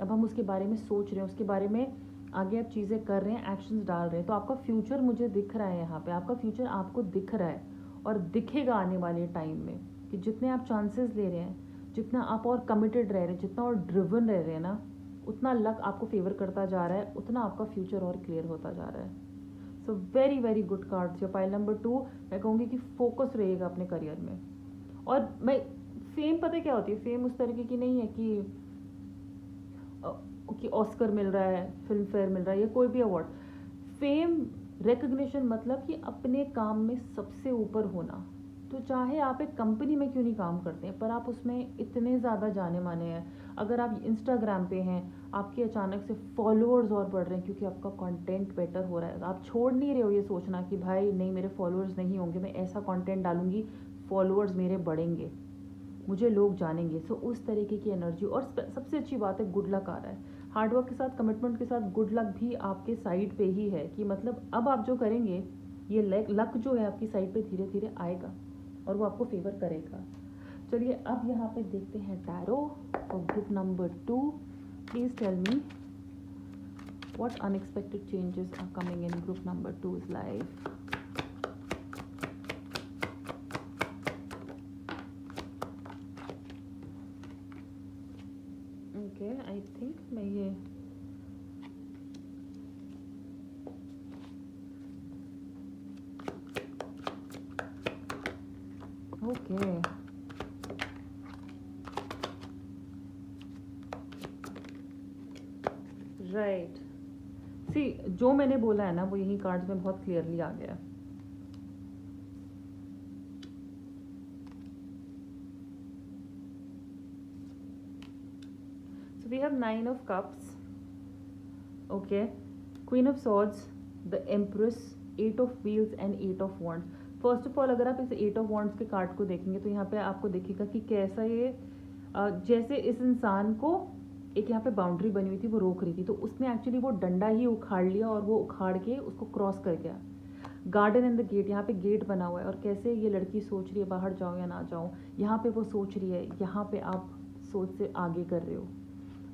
अब हम उसके बारे में सोच रहे हैं, उसके बारे में आगे आप चीज़ें कर रहे हैं, एक्शंस डाल रहे हैं, तो आपका फ्यूचर मुझे दिख रहा है, यहाँ पे आपका फ्यूचर आपको दिख रहा है और दिखेगा आने वाले टाइम में, कि जितने आप चांसेस ले रहे हैं, जितना आप और कमिटेड रह रहे हैं, जितना और ड्रिवन रह रहे हैं ना, उतना लक आपको फेवर करता जा रहा है, उतना आपका फ्यूचर और क्लियर होता जा रहा है। So very very good cards. Your pile number 2, मैं कहूँगी कि फोकस रहेगा अपने करियर में। और मैं फेम पता है क्या होती है, फेम उस तरीके की नहीं है कि ऑस्कर मिल रहा है, फिल्म फेयर मिल रहा है या कोई भी अवार्ड। फेम रिकग्निशन, मतलब कि अपने काम में सबसे ऊपर होना। तो चाहे आप एक कंपनी में क्यों नहीं काम करते हैं, पर आप उसमें इतने ज़्यादा जाने माने हैं, अगर आप इंस्टाग्राम पे हैं, आपके अचानक से फॉलोअर्स और बढ़ रहे हैं क्योंकि आपका कंटेंट बेटर हो रहा है, आप छोड़ नहीं रहे हो ये सोचना कि भाई नहीं मेरे फॉलोअर्स नहीं होंगे, मैं ऐसा कंटेंट डालूंगी फॉलोअर्स मेरे बढ़ेंगे, मुझे लोग जानेंगे। सो उस तरीके की एनर्जी, और सबसे अच्छी बात है गुड लक आ रहा है, हार्डवर्क के साथ कमिटमेंट के साथ गुड लक भी आपके साइड पे ही है, कि मतलब अब आप जो करेंगे ये लक जो है आपकी साइड पे धीरे धीरे आएगा और वो आपको फेवर करेगा। चलिए अब यहाँ पे देखते हैं टैरो और group number 2। Please tell me what unexpected changes are coming in group number 2's life. Okay, I think मैं ये ओके राइट, सी जो मैंने बोला है ना वो यही कार्ड्स में बहुत क्लियरली आ गया। So we have 9 of cups, okay, Queen of swords, the Empress, 8 of wheels and 8 of wands। First of all अगर आप इस 8 ऑफ wands के कार्ड को देखेंगे तो यहाँ पे आपको दिखेगा कि कैसा ये जैसे इस इंसान को एक यहाँ पे बाउंड्री बनी हुई थी, वो रोक रही थी, तो उसने एक्चुअली वो डंडा ही उखाड़ लिया और वो उखाड़ के उसको क्रॉस कर गया। गार्डन एंड द गेट, यहाँ पे गेट बना हुआ है और कैसे ये लड़की सोच रही है बाहर जाओ या ना जाओ, यहाँ पे वो सोच रही है, यहाँ पे आप सोच से आगे कर रहे हो,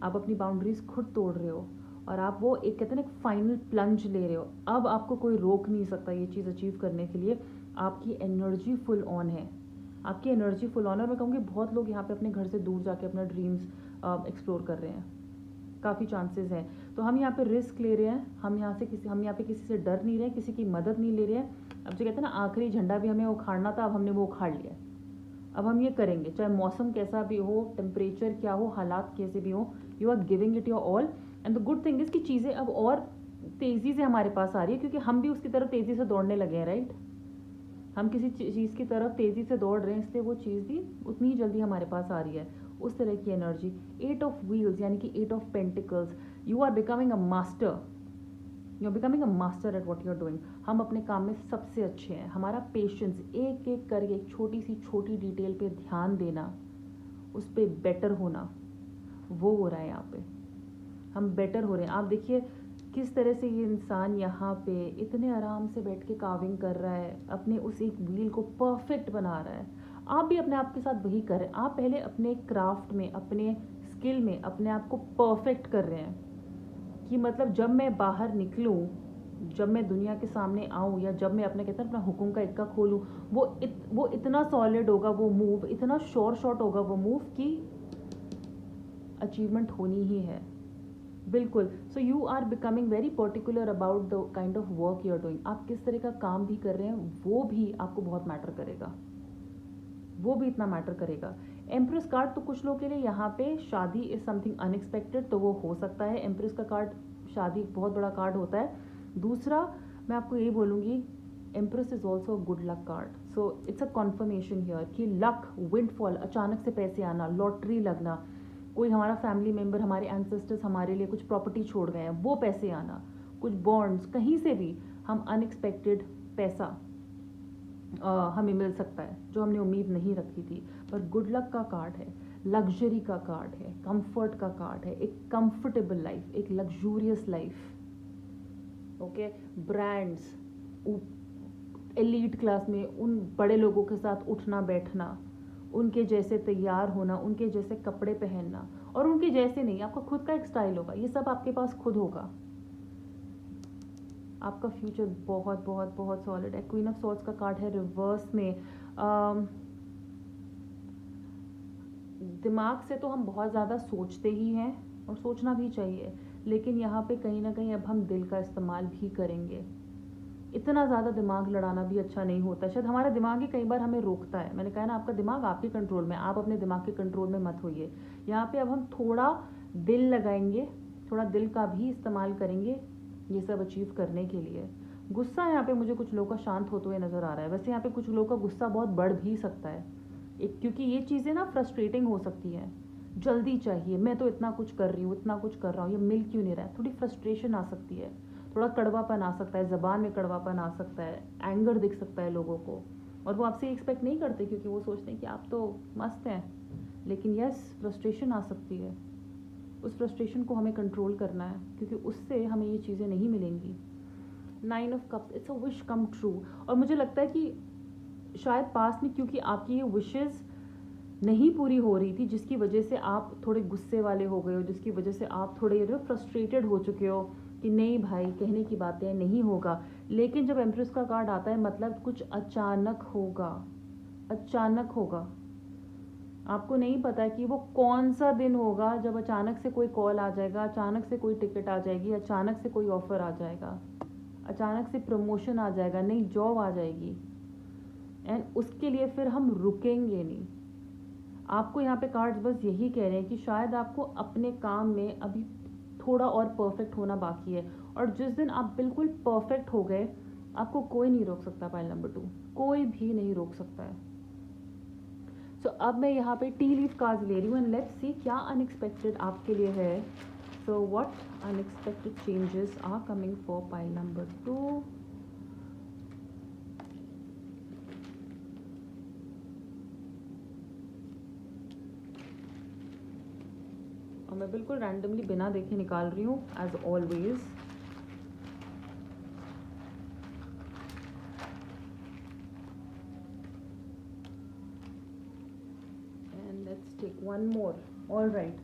आप अपनी बाउंड्रीज खुद तोड़ रहे हो और आप वो एक कहते हैं ना एक फाइनल प्लंज ले रहे हो। अब आपको कोई रोक नहीं सकता ये चीज़ अचीव करने के लिए। आपकी एनर्जी फुल ऑन है, आपकी एनर्जी फुल ऑन है। और मैं कहूँगी बहुत लोग यहाँ पे अपने घर से दूर जाके अपना ड्रीम्स एक्सप्लोर कर रहे हैं, काफ़ी चांसेस हैं। तो हम यहाँ पे रिस्क ले रहे हैं, हम यहाँ पे किसी से डर नहीं रहे, किसी की मदद नहीं ले रहे हैं। अब जो कहते हैं ना आखिरी झंडा भी हमें उखाड़ना था, अब हमने वो उखाड़ लिया। अब हम ये करेंगे, चाहे मौसम कैसा भी हो, टेम्परेचर क्या हो, हालात कैसे भी हो, you are giving it your all. And the good thing is कि चीज़ें अब और तेज़ी से हमारे पास आ रही है, क्योंकि हम भी उसकी तरफ तेज़ी से दौड़ने लगे हैं, राइट। हम किसी चीज़ की तरफ तेज़ी से दौड़ रहे हैं, इसलिए वो चीज़ भी उतनी ही जल्दी हमारे पास आ रही है, उस तरह की एनर्जी। 8 ऑफ व्हील्स यानी कि 8 of pentacles, you are becoming a master, you are becoming a master at what you are doing. हम अपने काम में सबसे अच्छे हैं। हमारा पेशेंस, एक एक करके एक छोटी डिटेल पे ध्यान देना, उस पर बेटर होना, वो हो रहा है यहाँ पे। हम बेटर हो रहे हैं। आप देखिए किस तरह से ये इंसान यहाँ पे इतने आराम से बैठ के कार्विंग कर रहा है, अपने उस एक व्हील को परफेक्ट बना रहा है। आप भी अपने आप के साथ वही करें। आप पहले अपने क्राफ्ट में, अपने स्किल में अपने आप को परफेक्ट कर रहे हैं कि मतलब जब मैं बाहर निकलूँ, जब मैं दुनिया के सामने आऊँ, या जब मैं अपने कहते हैं अपना हुक्म का इक्का खोलूँ, वो इतना सॉलिड होगा वो मूव, इतना श्योर शॉट होगा वो मूव कि अचीवमेंट होनी ही है। बिल्कुल। So you are becoming very particular about the kind of work you are doing. आप किस तरह का काम भी कर रहे हैं वो भी आपको बहुत मैटर करेगा, वो भी इतना मैटर करेगा। एम्प्रेस कार्ड तो कुछ लोगों के लिए यहाँ पे शादी इज समथिंग अनएक्सपेक्टेड, तो वो हो सकता है। एम्प्रेस का कार्ड शादी एक बहुत बड़ा कार्ड होता है। दूसरा मैं आपको यही बोलूँगी, empress is also a good luck card. So it's a confirmation here कि लक, विंडफॉल, अचानक से पैसे आना, लॉटरी लगना, कोई हमारा फैमिली मेम्बर, हमारे एंसेस्टर्स हमारे लिए कुछ प्रॉपर्टी छोड़ गए हैं, वो पैसे आना, कुछ बॉन्ड्स, कहीं से भी हम अनएक्सपेक्टेड पैसा हमें मिल सकता है जो हमने उम्मीद नहीं रखी थी। पर गुड लक का कार्ड है, लग्जरी का कार्ड है, कंफर्ट का कार्ड है, एक कंफर्टेबल लाइफ, एक luxurious life, okay. Brands, elite class में उन बड़े लोगों के साथ उठना बैठना, उनके जैसे तैयार होना, उनके जैसे कपड़े पहनना, और उनके जैसे नहीं, आपका खुद का एक स्टाइल होगा, ये सब आपके पास खुद होगा। आपका फ्यूचर बहुत बहुत बहुत सॉलिड है। क्वीन ऑफ सॉर्ड्स का कार्ड है रिवर्स में। दिमाग से तो हम बहुत ज़्यादा सोचते ही हैं और सोचना भी चाहिए, लेकिन यहाँ पे कहीं ना कहीं अब हम दिल का इस्तेमाल भी करेंगे। इतना ज़्यादा दिमाग लड़ाना भी अच्छा नहीं होता, शायद हमारा दिमाग ही कई बार हमें रोकता है। मैंने कहा ना, आपका दिमाग आपके कंट्रोल में, आप अपने दिमाग के कंट्रोल में मत होइए। यहाँ पे अब हम थोड़ा दिल लगाएंगे, थोड़ा दिल का भी इस्तेमाल करेंगे ये सब अचीव करने के लिए। गुस्सा यहाँ पे मुझे कुछ लोगों का शांत होते हुए नज़र आ रहा है। वैसे यहाँ पे कुछ लोगों का गुस्सा बहुत बढ़ भी सकता है, एक क्योंकि ये चीज़ें ना फ्रस्ट्रेटिंग हो सकती हैं। जल्दी चाहिए, मैं तो इतना कुछ कर रही हूँ, इतना कुछ कर रहा हूँ, ये मिल क्यों नहीं रहा है, थोड़ी फ्रस्ट्रेशन आ सकती है, थोड़ा कड़वापन आ सकता है, ज़बान में कड़वापन आ सकता है, एंगर दिख सकता है लोगों को, और वो आपसे एक्सपेक्ट नहीं करते क्योंकि वो सोचते हैं कि आप तो मस्त हैं। लेकिन यस, फ्रस्ट्रेशन आ सकती है, उस फ्रस्ट्रेशन को हमें कंट्रोल करना है, क्योंकि उससे हमें ये चीज़ें नहीं मिलेंगी। 9 of cups, it's a wish come true. और मुझे लगता है कि शायद पास में, क्योंकि आपकी ये विशेज़ नहीं पूरी हो रही थी, जिसकी वजह से आप थोड़े गुस्से वाले हो गए हो, जिसकी वजह से आप थोड़े फ्रस्ट्रेटेड हो चुके हो कि नहीं भाई, कहने की बातें नहीं होगा। लेकिन जब एम्प्रेस का कार्ड आता है, मतलब कुछ अचानक होगा, अचानक होगा। आपको नहीं पता कि वो कौन सा दिन होगा जब अचानक से कोई कॉल आ जाएगा, अचानक से कोई टिकट आ जाएगी, अचानक से कोई ऑफर आ जाएगा, अचानक से प्रमोशन आ जाएगा, नई जॉब आ जाएगी, एंड उसके लिए फिर हम रुकेंगे नहीं। आपको यहाँ पे कार्ड्स बस यही कह रहे हैं कि शायद आपको अपने काम में अभी थोड़ा और परफेक्ट होना बाकी है, और जिस दिन आप बिल्कुल परफेक्ट हो गए, आपको कोई नहीं रोक सकता। पाइल नंबर 2, कोई भी नहीं रोक सकता है। सो अब मैं यहाँ पे टी लीफ कार्ड्स ले रही हूँ, एंड लेट्स सी क्या अनएक्सपेक्टेड आपके लिए है। So what unexpected changes are coming for pile number 2। और मैं बिल्कुल रैंडमली बिना देखे निकाल रही हूँ as always. And let's take one more. All right,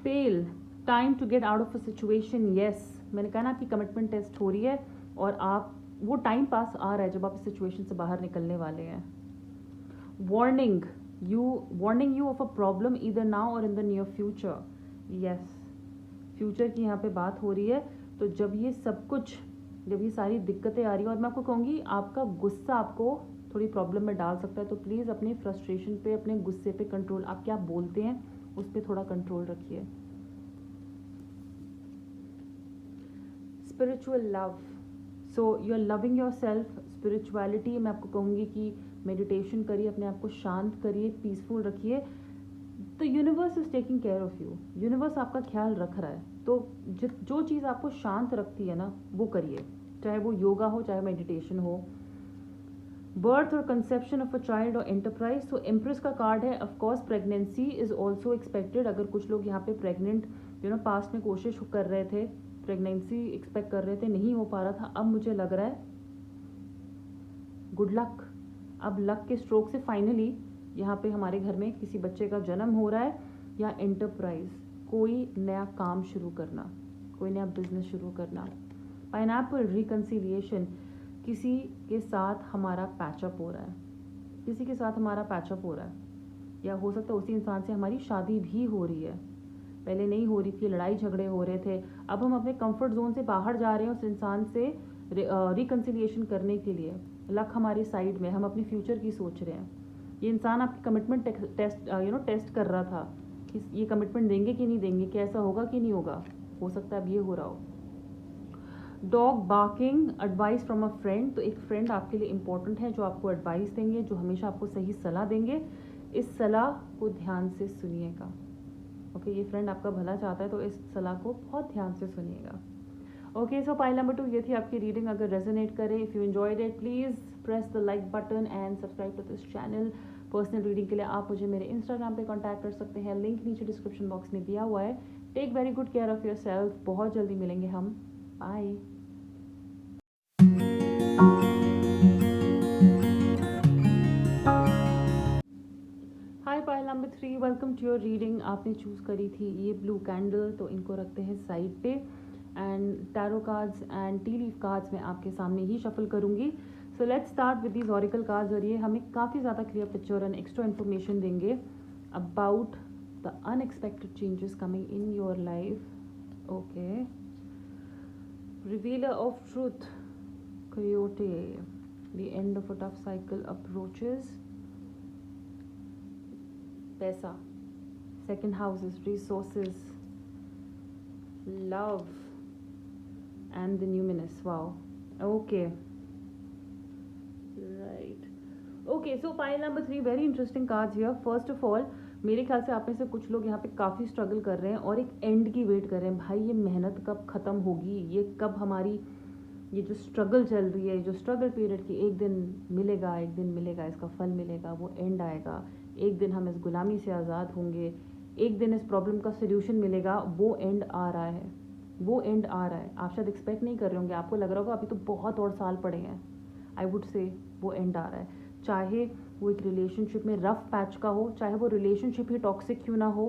pale, time to get out of a situation. Yes, मैंने कहा ना आपकी कमिटमेंट टेस्ट हो रही है और आप वो टाइम पास आ रहा है जब आप इस सिचुएशन से बाहर निकलने वाले हैं। Warning you of a problem either now or in the near future. Yes, future की यहाँ पे बात हो रही है। तो जब ये सब कुछ, जब ये सारी दिक्कतें आ रही हैं, और मैं आपको कहूँगी आपका गुस्सा आपको थोड़ी प्रॉब्लम में डाल सकता है, तो प्लीज़ अपने फ्रस्ट्रेशन पे, अपने गुस्से पे कंट्रोल, आप क्या बोलते हैं उस पर थोड़ा कंट्रोल रखिए। Spiritual love, so you are loving your self. Spirituality, मैं आपको कहूँगी कि मेडिटेशन करिए, अपने आप को शांत करिए, पीसफुल रखिए। The universe is taking care of you, universe आपका ख्याल रख रहा है। तो जो चीज़ आपको शांत रखती है ना वो करिए, चाहे वो योगा हो, चाहे मेडिटेशन हो। बर्थ और कंसेप्शन ऑफ अ चाइल्ड और एंटरप्राइज, तो एम्प्रेस का कार्ड है। Of course pregnancy is also expected. अगर कुछ लोग यहाँ पे प्रेग्नेंट पास्ट में कोशिश कर रहे थे, प्रेगनेंसी एक्सपेक्ट कर रहे थे, नहीं हो पा रहा था, अब मुझे लग रहा है गुड लक। अब लक के स्ट्रोक से फाइनली यहाँ पे हमारे घर में किसी बच्चे का जन्म हो रहा है, या एंटरप्राइज, कोई नया काम शुरू करना, कोई नया बिजनेस शुरू करना। पाइनएप्पल, रिकन्सिलिएशन, किसी के साथ हमारा पैचअप हो रहा है, किसी के साथ हमारा पैचअप हो रहा है, या हो सकता है उसी इंसान से हमारी शादी भी हो रही है। पहले नहीं हो रही थी, लड़ाई झगड़े हो रहे थे, अब हम अपने कंफर्ट जोन से बाहर जा रहे हैं उस इंसान से रिकन्सिलिएशन करने के लिए। लक हमारी साइड में, हम अपने फ्यूचर की सोच रहे हैं। ये इंसान आपकी कमिटमेंट टेस्ट कर रहा था कि ये कमिटमेंट देंगे कि नहीं देंगे, कि ऐसा होगा कि नहीं होगा, हो सकता है अब ये हो रहा हो। Dog barking, advice from a friend, तो एक फ्रेंड आपके लिए इंपॉर्टेंट है जो आपको एडवाइस देंगे, जो हमेशा आपको सही सलाह देंगे। इस सलाह को ध्यान से सुनिएगा। ओके, ये फ्रेंड आपका भला चाहता है, तो इस सलाह को बहुत ध्यान से सुनिएगा। ओके, सो पाइल नंबर 2, ये थी आपकी रीडिंग। अगर रेजोनेट करे, if you enjoyed it, please press the like button and subscribe to this channel. Personal reading के लिए आप मुझे मेरे इंस्टाग्राम पे कांटेक्ट कर सकते हैं, लिंक नीचे डिस्क्रिप्शन बॉक्स में दिया हुआ है। Take very good care of your self. बहुत जल्दी मिलेंगे हम। Bye. Hi pile number 3, welcome to your reading. आपने चूज़ करी थी ये ब्लू कैंडल, तो इनको रखते हैं साइड पे। And tarot cards and tea leaf cards मैं आपके सामने ही शफल करूँगी। So let's start with these oracle cards, और ये हमें काफ़ी ज़्यादा clear picture and extra information देंगे about the unexpected changes coming in your life. Okay, revealer of truth, coyote, the end of a tough cycle approaches. पैसा, second houses, resources, love and the numinous. Wow. Okay, right. Okay, so pile number 3, very interesting cards here. First of all, मेरे ख्याल से आप में से कुछ लोग यहाँ पे काफ़ी स्ट्रगल कर रहे हैं और एक एंड की वेट कर रहे हैं। भाई ये मेहनत कब ख़त्म होगी, ये कब हमारी ये जो स्ट्रगल चल रही है, जो स्ट्रगल पीरियड की, एक दिन मिलेगा, एक दिन मिलेगा, इसका फल मिलेगा, वो एंड आएगा। एक दिन हम इस गुलामी से आज़ाद होंगे, एक दिन इस प्रॉब्लम का सोल्यूशन मिलेगा। वो एंड आ रहा है, वो एंड आ रहा है। आप शायद एक्सपेक्ट नहीं कर रहे होंगे, आपको लग रहा होगा अभी तो बहुत और साल पड़े हैं। आई वुड से वो एंड आ रहा है, चाहे वो एक रिलेशनशिप में रफ पैच का हो, चाहे वो रिलेशनशिप ही टॉक्सिक क्यों ना हो।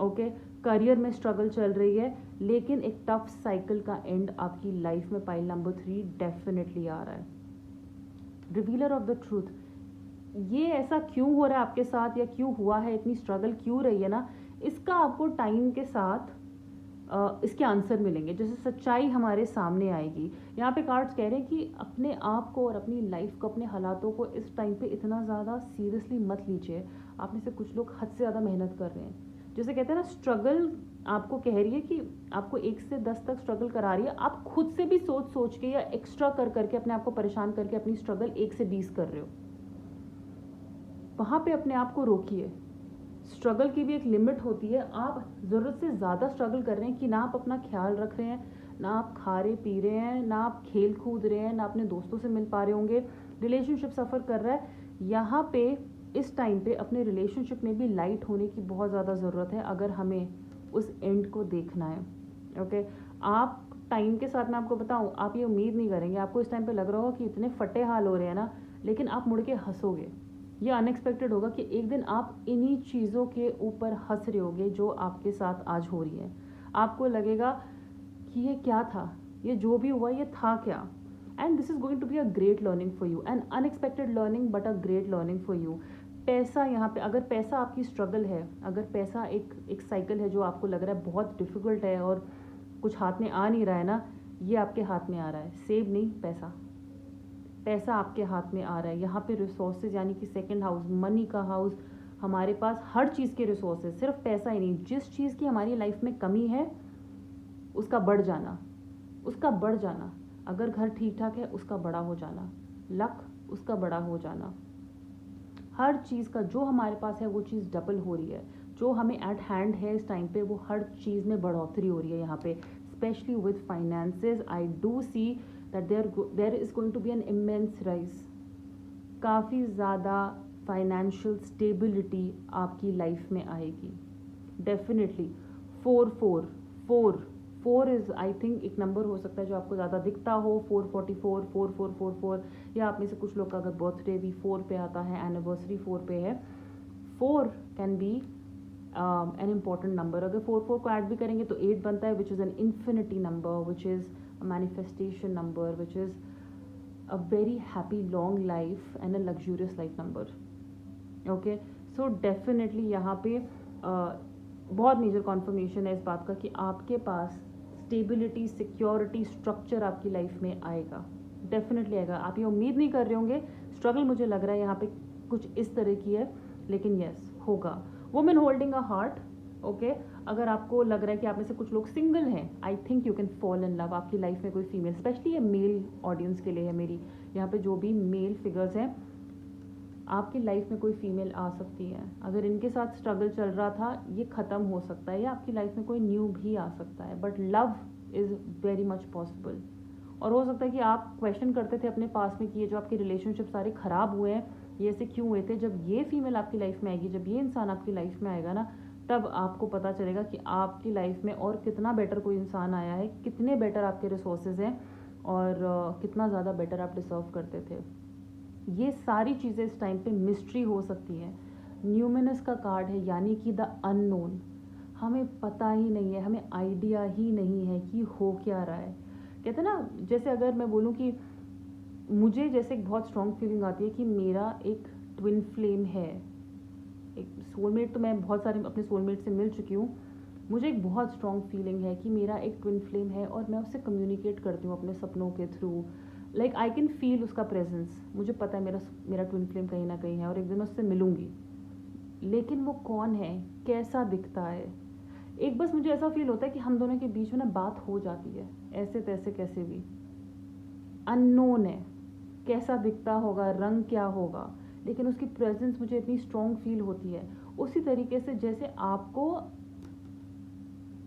ओके, करियर में स्ट्रगल चल रही है, लेकिन एक टफ साइकिल का एंड आपकी लाइफ में पाइल नंबर 3 डेफिनेटली आ रहा है। रिवीलर ऑफ द ट्रूथ, ये ऐसा क्यों हो रहा है आपके साथ, या क्यों हुआ है, इतनी स्ट्रगल क्यों रही है ना, इसका आपको टाइम के साथ इसके आंसर मिलेंगे, जैसे सच्चाई हमारे सामने आएगी। यहाँ पे कार्ड्स कह रहे हैं कि अपने आप को और अपनी लाइफ को, अपने हालातों को इस टाइम पे इतना ज़्यादा सीरियसली मत लीजिए। आप में से कुछ लोग हद से ज़्यादा मेहनत कर रहे हैं, जैसे कहते हैं ना, स्ट्रगल आपको कह रही है कि आपको 1 से 10 तक स्ट्रगल करा रही है, आप खुद से भी सोच सोच के या एक्स्ट्रा कर करके अपने आप को परेशान करके अपनी स्ट्रगल 1 से 20 कर रहे हो। वहाँ पे अपने आप को रोकिए। स्ट्रगल की भी एक लिमिट होती है। आप ज़रूरत से ज़्यादा स्ट्रगल कर रहे हैं कि ना आप अपना ख्याल रख रहे हैं, ना आप खा रहे पी रहे हैं, ना आप खेल कूद रहे हैं, ना अपने दोस्तों से मिल पा रहे होंगे, रिलेशनशिप सफ़र कर रहा है। यहाँ पे इस टाइम पे अपने रिलेशनशिप में भी लाइट होने की बहुत ज़्यादा ज़रूरत है अगर हमें उस एंड को देखना है। ओके, आप टाइम के साथ मैं आपको बताऊं, आप ये उम्मीद नहीं करेंगे, आपको इस टाइम पे लग रहा होगा कि इतने फटे हाल हो रहे हैं ना, लेकिन आप मुड़ के हंसोगे। ये अनएक्सपेक्टेड होगा कि एक दिन आप इन्हीं चीज़ों के ऊपर हंस रहे होगे जो आपके साथ आज हो रही है। आपको लगेगा कि ये क्या था, ये जो भी हुआ ये था क्या। And this is going to be a great learning for you, an unexpected learning but a great learning for you. पैसा यहाँ पे, अगर पैसा आपकी स्ट्रगल है, अगर पैसा एक साइकिल है जो आपको लग रहा है बहुत डिफिकल्ट है और कुछ हाथ में आ नहीं रहा है ना, ये आपके हाथ में आ रहा है। सेव नहीं, पैसा, पैसा आपके हाथ में आ रहा है। यहाँ पे रिसोर्सेज यानी कि सेकंड हाउस, मनी का हाउस, हमारे पास हर चीज़ के रिसोर्सेज, सिर्फ पैसा ही नहीं, जिस चीज़ की हमारी लाइफ में कमी है उसका बढ़ जाना, उसका बढ़ जाना। अगर घर ठीक ठाक है उसका बड़ा हो जाना, लक उसका बड़ा हो जाना। हर चीज़ का जो हमारे पास है वो चीज़ डबल हो रही है। जो हमें एट हैंड है इस टाइम पे वो हर चीज़ में बढ़ोतरी हो रही है यहाँ पे, specially with finances. I do see that there is going to be an immense rise. काफ़ी ज़्यादा फाइनेंशियल स्टेबिलिटी आपकी लाइफ में आएगी definitely. Four four four four is I think एक नंबर हो सकता है जो आपको ज़्यादा दिखता हो, 444, 4444, या आप में से कुछ लोग का अगर बर्थडे भी 4 पे आता है, एनिवर्सरी 4 पे है, 4 can be an important number. अगर 4 को ऐड भी करेंगे तो 8 बनता है, which is an infinity number, which is a manifestation number, which is a very happy long life and a luxurious life number. Okay, so definitely यहाँ पे बहुत मेजर कॉन्फर्मेशन है इस बात का कि आपके पास स्टेबिलिटी, सिक्योरिटी, स्ट्रक्चर आपकी लाइफ में आएगा, डेफिनेटली आएगा। आप ये उम्मीद नहीं कर रहे होंगे, स्ट्रगल मुझे लग रहा है यहाँ पे कुछ इस तरह की है, लेकिन यस होगा। Women holding a heart, okay, अगर आपको लग रहा है कि आप में से कुछ लोग सिंगल हैं, I think you can fall in love. आपकी लाइफ में कोई फीमेल, स्पेशली ये मेल ऑडियंस के लिए है मेरी, यहाँ पे जो भी मेल फिगर्स हैं, आपकी लाइफ में कोई फीमेल आ सकती है। अगर इनके साथ स्ट्रगल चल रहा था ये ख़त्म हो सकता है, या आपकी लाइफ में कोई न्यू भी आ सकता है, but love is very much possible. और हो सकता है कि आप क्वेश्चन करते थे अपने पास में कि ये जो आपके रिलेशनशिप सारे ख़राब हुए हैं ये ऐसे क्यों हुए थे। जब ये फीमेल आपकी लाइफ में आएगी, जब ये इंसान आपकी लाइफ में आएगा ना, तब आपको पता चलेगा कि आपकी लाइफ में और कितना बेटर कोई इंसान आया है, कितने बेटर आपके रिसोर्सेज हैं, और कितना ज़्यादा बेटर आप डिजर्व करते थे। ये सारी चीज़ें इस टाइम पे मिस्ट्री हो सकती है। न्यूमिनस का कार्ड है यानी कि द अननोन, हमें पता ही नहीं है, हमें आइडिया ही नहीं है कि हो क्या रहा है। कहते हैं ना, जैसे अगर मैं बोलूँ कि मुझे जैसे एक बहुत स्ट्रॉन्ग फीलिंग आती है कि मेरा एक ट्विन फ्लेम है, एक सोलमेट, तो मैं बहुत सारे अपने सोलमेट से मिल चुकी हूँ, मुझे एक बहुत स्ट्रॉन्ग फीलिंग है कि मेरा एक ट्विन फ्लेम है और मैं उससे कम्युनिकेट करती हूँ अपने सपनों के through. Like I can feel उसका प्रेजेंस, मुझे पता है मेरा ट्विन फ्लेम कहीं ना कहीं है और एक दिन मैं उससे मिलूंगी। लेकिन वो कौन है, कैसा दिखता है, एक बस मुझे ऐसा फील होता है कि हम दोनों के बीच में ना बात हो जाती है ऐसे तैसे कैसे भी। अननोन है, कैसा दिखता होगा, रंग क्या होगा, लेकिन उसकी प्रेजेंस मुझे इतनी स्ट्रॉन्ग फील होती है। उसी तरीके से जैसे आपको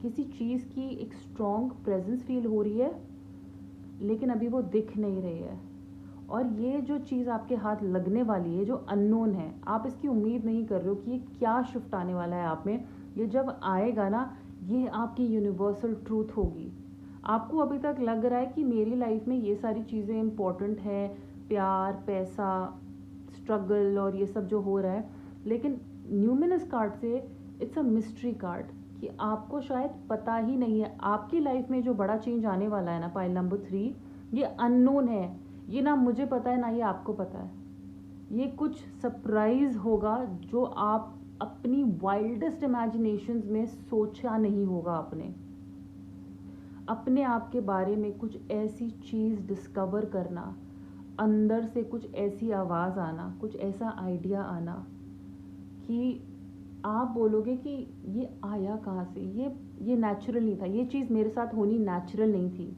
किसी चीज़ की एक स्ट्रॉन्ग प्रेजेंस फील हो रही है लेकिन अभी वो दिख नहीं रही है, और ये जो चीज़ आपके हाथ लगने वाली है जो अननोन है, आप इसकी उम्मीद नहीं कर रहे हो कि ये क्या शिफ्ट आने वाला है आप में। ये जब आएगा ना, ये आपकी यूनिवर्सल ट्रूथ होगी। आपको अभी तक लग रहा है कि मेरी लाइफ में ये सारी चीज़ें इंपॉर्टेंट हैं, प्यार, पैसा, स्ट्रगल और ये सब जो हो रहा है, लेकिन न्यूमिनस कार्ड से इट्स अ मिस्ट्री कार्ड कि आपको शायद पता ही नहीं है आपकी लाइफ में जो बड़ा चेंज आने वाला है ना, पाइल नंबर 3, ये अननोन है। ये ना मुझे पता है ना ये आपको पता है। ये कुछ सरप्राइज होगा जो आप अपनी वाइल्डेस्ट इमेजिनेशंस में सोचा नहीं होगा आपने। अपने आप के बारे में कुछ ऐसी चीज़ डिस्कवर करना, अंदर से कुछ ऐसी आवाज़ आना, कुछ ऐसा आइडिया आना कि आप बोलोगे कि ये आया कहाँ से, ये नेचुरल नहीं था, ये चीज़ मेरे साथ होनी नेचुरल नहीं थी,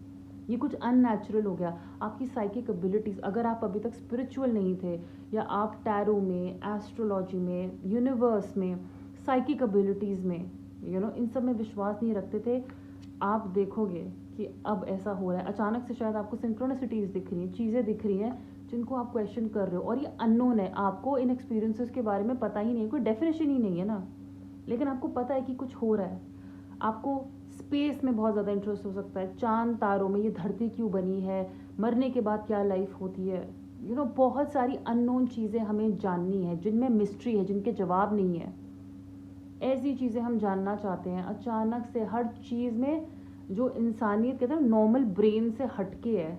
ये कुछ अननेचुरल हो गया। आपकी साइकिक एबिलिटीज़, अगर आप अभी तक स्पिरिचुअल नहीं थे, या आप टैरो में, एस्ट्रोलॉजी में, यूनिवर्स में, साइकिक एबिलिटीज़ में, इन सब में विश्वास नहीं रखते थे, आप देखोगे कि अब ऐसा हो रहा है। अचानक से शायद आपको सिंक्रोनिसिटीज़ दिख रही हैं, चीज़ें दिख रही हैं जिनको आप क्वेश्चन कर रहे हो, और ये अननोन है, आपको इन एक्सपीरियंसेस के बारे में पता ही नहीं, कोई डेफिनेशन ही नहीं है ना, लेकिन आपको पता है कि कुछ हो रहा है। आपको स्पेस में बहुत ज़्यादा इंटरेस्ट हो सकता है, चांद तारों में, ये धरती क्यों बनी है, मरने के बाद क्या लाइफ होती है, बहुत सारी अननोन चीज़ें हमें जाननी है, जिनमें मिस्ट्री है, जिनके जवाब नहीं है। ऐसी चीज़ें हम जानना चाहते हैं। अचानक से हर चीज़ में जो इंसानियत कहते हैं नॉर्मल ब्रेन से हटके है,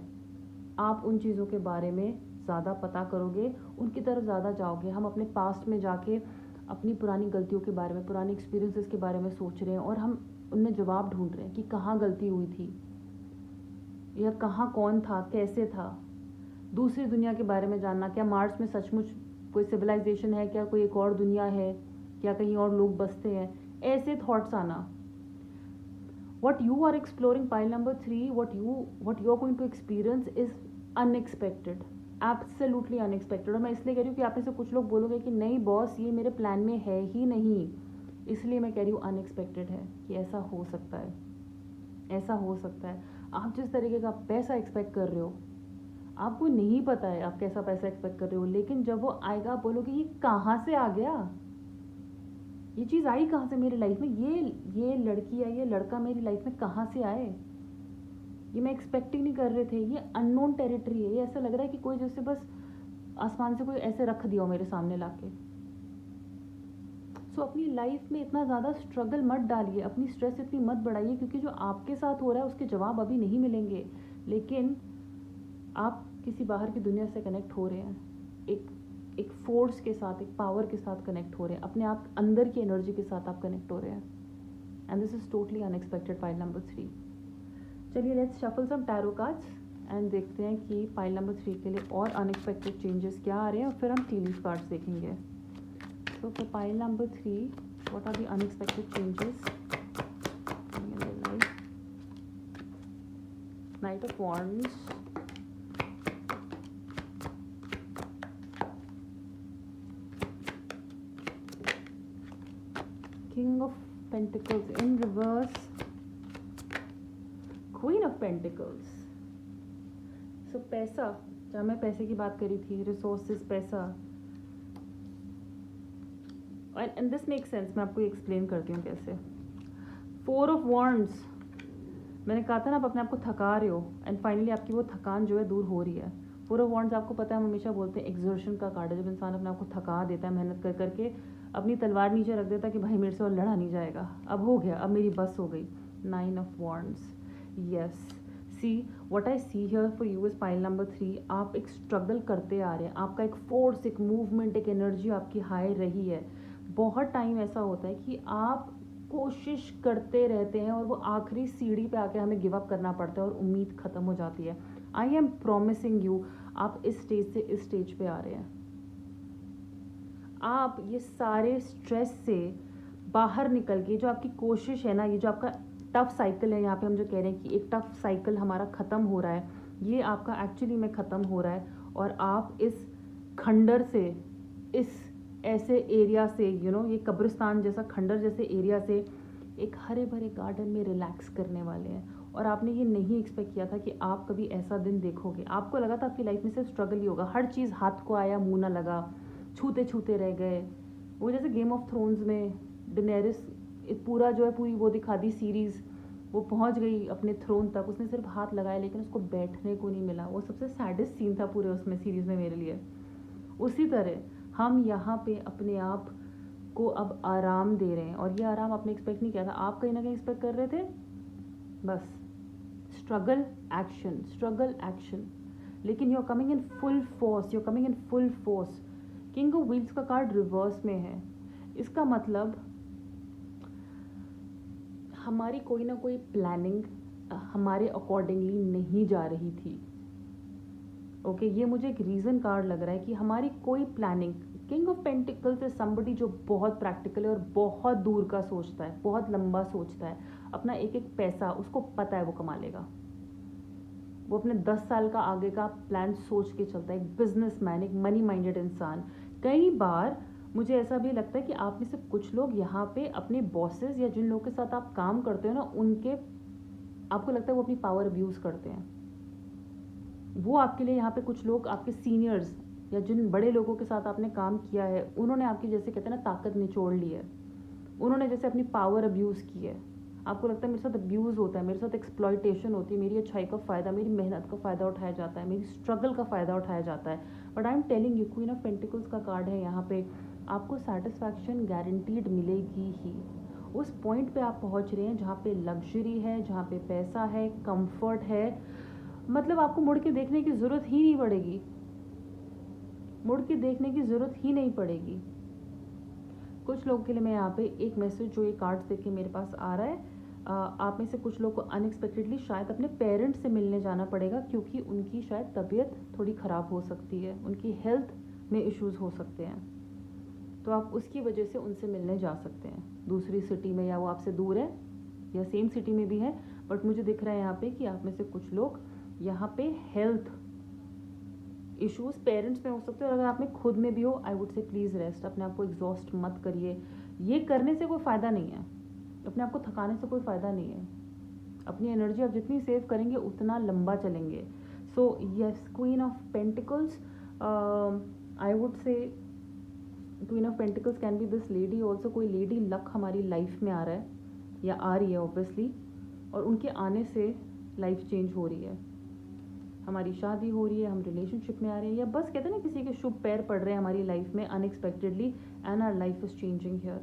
आप उन चीज़ों के बारे में ज़्यादा पता करोगे, उनकी तरफ ज़्यादा जाओगे। हम अपने पास्ट में जाके अपनी पुरानी गलतियों के बारे में, पुरानी एक्सपीरियंसेस के बारे में सोच रहे हैं, और हम उनमें जवाब ढूंढ रहे हैं कि कहाँ गलती हुई थी, या कहाँ कौन था, कैसे था। दूसरी दुनिया के बारे में जानना, क्या मार्स में सचमुच कोई सिविलाइजेशन है, क्या कोई एक और दुनिया है, क्या कहीं और लोग बसते हैं, ऐसे थॉट्स आना। what you are exploring, pile number 3, what you are going to experience is unexpected, absolutely unexpected। और मैं इसलिए कह रही हूँ कि आप में से कुछ लोग बोलोगे कि नहीं बॉस, ये मेरे प्लान में है ही नहीं, इसलिए मैं कह रही हूँ अनएक्सपेक्टेड है, कि ऐसा हो सकता है, ऐसा हो सकता है। आप जिस तरीके का पैसा एक्सपेक्ट कर रहे हो, आपको नहीं पता है आप कैसा पैसा एक्सपेक्ट कर रहे हो, लेकिन जब वो आएगा आप बोलोगे ये कहाँ से आ गया, ये चीज़ आई कहाँ से मेरी लाइफ में, ये लड़की या ये लड़का मेरी लाइफ में कहाँ से आए, ये मैं एक्सपेक्ट ही नहीं कर रहे थे, ये अननोन टेरिटरी है, ये ऐसा लग रहा है कि कोई जैसे बस आसमान से कोई ऐसे रख दिया हो मेरे सामने लाके। सो अपनी लाइफ में इतना ज़्यादा स्ट्रगल मत डालिए, अपनी स्ट्रेस इतनी मत बढ़ाइए, क्योंकि जो आपके साथ हो रहा है उसके जवाब अभी नहीं मिलेंगे, लेकिन आप किसी बाहर की दुनिया से कनेक्ट हो रहे हैं, एक फोर्स के साथ, एक पावर के साथ कनेक्ट हो रहे हैं, अपने आप अंदर की एनर्जी के साथ आप कनेक्ट हो रहे हैं, and this is totally unexpected. Pile number 3, चलिए let's shuffle some tarot cards and देखते हैं कि पाइल नंबर 3 के लिए और अनएक्सपेक्टेड चेंजेस क्या आ रहे हैं, और फिर हम टी लीफ कार्ड्स देखेंगे। So for pile number 3, what are the unexpected changes in your life? Knight of wands, King of Pentacles in reverse, Queen of Pentacles। So पैसा, जहाँ मैं पैसे की बात करी थी, रिसोर्सेज, पैसा, एंड दिस मेक सेंस, मैं आपको एक्सप्लेन करती हूँ कैसे। 4 ऑफ वॉन्ड्स, मैंने कहा था ना आप अपने आप को थका रहे हो, एंड फाइनली आपकी वो थकान जो है दूर हो रही है। 4 ऑफ वॉन्ड्स आपको पता है, हम हमेशा बोलते हैं एक्सर्शन का कार्ड है, जब इंसान अपने आप को थका देता है, मेहनत कर करके अपनी तलवार नीचे रख देता कि भाई मेरे से और लड़ा नहीं जाएगा, अब हो गया, अब मेरी बस हो गई। 9 of wands, yes, see what I see here for you is pile number 3, आप एक स्ट्रगल करते आ रहे हैं, आपका एक फोर्स, एक मूवमेंट, एक एनर्जी आपकी हाई रही है। बहुत टाइम ऐसा होता है कि आप कोशिश करते रहते हैं और वो आखिरी सीढ़ी पे आके हमें गिव अप करना पड़ता है और उम्मीद ख़त्म हो जाती है। आई एम प्रॉमिसिंग यू, आप इस स्टेज से इस स्टेज पे आ रहे हैं, आप ये सारे स्ट्रेस से बाहर निकल के, जो आपकी कोशिश है ना, ये जो आपका टफ साइकिल है, यहाँ पे हम जो कह रहे हैं कि एक टफ साइकिल हमारा ख़त्म हो रहा है, ये आपका एक्चुअली में ख़त्म हो रहा है, और आप इस खंडर से, इस ऐसे एरिया से, ये कब्रिस्तान जैसा खंडर जैसे एरिया से एक हरे भरे गार्डन में रिलैक्स करने वाले हैं। और आपने ये नहीं एक्सपेक्ट किया था कि आप कभी ऐसा दिन देखोगे, आपको लगा था आपकी लाइफ में सिर्फ स्ट्रगल ही होगा, हर चीज़ हाथ को आया मुँह ना लगा, छूते छूते रह गए। वो जैसे गेम ऑफ थ्रोन्स में डेनेरिस पूरा जो है, पूरी वो दिखा दी सीरीज़, वो पहुंच गई अपने थ्रोन तक, उसने सिर्फ हाथ लगाया लेकिन उसको बैठने को नहीं मिला, वो सबसे सैडेस्ट सीन था पूरे उसमें सीरीज़ में मेरे लिए। उसी तरह हम यहाँ पे अपने आप को अब आराम दे रहे हैं, और ये आराम आपने एक्सपेक्ट नहीं किया था, आप कहीं ना कहीं एक्सपेक्ट कर रहे थे बस स्ट्रगल एक्शन, स्ट्रगल एक्शन, लेकिन you are coming in full force, you are coming in full force. King of wheels का कार्ड रिवर्स में है, इसका मतलब हमारी कोई ना कोई प्लानिंग हमारे अकॉर्डिंगली नहीं जा रही थी। ओके, ये मुझे एक रीज़न कार्ड लग रहा है कि हमारी कोई planning, king of pentacles is somebody जो बहुत प्रैक्टिकल है और बहुत दूर का सोचता है, बहुत लंबा सोचता है, अपना एक एक पैसा उसको पता है वो कमा लेगा, वो अपने 10 साल का आगे का प्लान सोच के चलता है, एक बिजनेसमैन, एक मनी माइंडेड इंसान। कई बार मुझे ऐसा भी लगता है कि आप में से कुछ लोग यहाँ पे अपने बॉसेस या जिन लोगों के साथ आप काम करते हो ना, उनके, आपको लगता है वो अपनी पावर अब्यूज़ करते हैं, वो आपके लिए यहाँ पे कुछ लोग आपके सीनियर्स या जिन बड़े लोगों के साथ आपने काम किया है, उन्होंने आपकी जैसे कहते हैं ना ताकत निचोड़ ली है, उन्होंने जैसे अपनी पावर अब्यूज़ की है। आपको लगता है मेरे साथ अब्यूज़ होता है, मेरे साथ एक्सप्लॉयटेशन होती है, मेरी अच्छाई का फ़ायदा, मेरी मेहनत का फ़ायदा उठाया जाता है, मेरी स्ट्रगल का फ़ायदा उठाया जाता है। But I am telling you, queen of pentacles का कार्ड है यहाँ पे, आपको सेटिस्फैक्शन गारंटीड मिलेगी ही। उस पॉइंट पे आप पहुँच रहे हैं जहाँ पे लग्जरी है, जहाँ पे पैसा है, कंफर्ट है, मतलब आपको मुड़ के देखने की ज़रूरत ही नहीं पड़ेगी, मुड़ के देखने की ज़रूरत ही नहीं पड़ेगी। कुछ लोगों के लिए मैं यहाँ पे एक मैसेज जो ये कार्ड्स देख के मेरे पास आ रहा है, आप में से कुछ लोग को अनएक्सपेक्टेडली शायद अपने पेरेंट्स से मिलने जाना पड़ेगा, क्योंकि उनकी शायद तबीयत थोड़ी ख़राब हो सकती है, उनकी हेल्थ में इश्यूज़ हो सकते हैं, तो आप उसकी वजह से उनसे मिलने जा सकते हैं दूसरी सिटी में, या वो आपसे दूर है या सेम सिटी में भी है। बट मुझे दिख रहा है यहाँ पे कि आप में से कुछ लोग यहाँ पे हेल्थ इश्यूज पेरेंट्स में हो सकते हैं, और अगर आप में खुद में भी हो, I would say please rest, अपने आप को एग्जॉस्ट मत करिए, ये करने से कोई फ़ायदा नहीं है, अपने आप को थकाने से कोई फ़ायदा नहीं है। अपनी एनर्जी आप जितनी सेव करेंगे उतना लंबा चलेंगे। So yes, queen of pentacles, I would say queen of pentacles can be this lady also, कोई लेडी लक हमारी लाइफ में आ रहा है या आ रही है ऑब्वियसली, और उनके आने से लाइफ चेंज हो रही है, हमारी शादी हो रही है, हम रिलेशनशिप में आ रहे हैं, या बस कहते हैं ना किसी के शुभ पैर पड़ रहे हैं हमारी लाइफ में अनएक्सपेक्टेडली, and our life is changing here,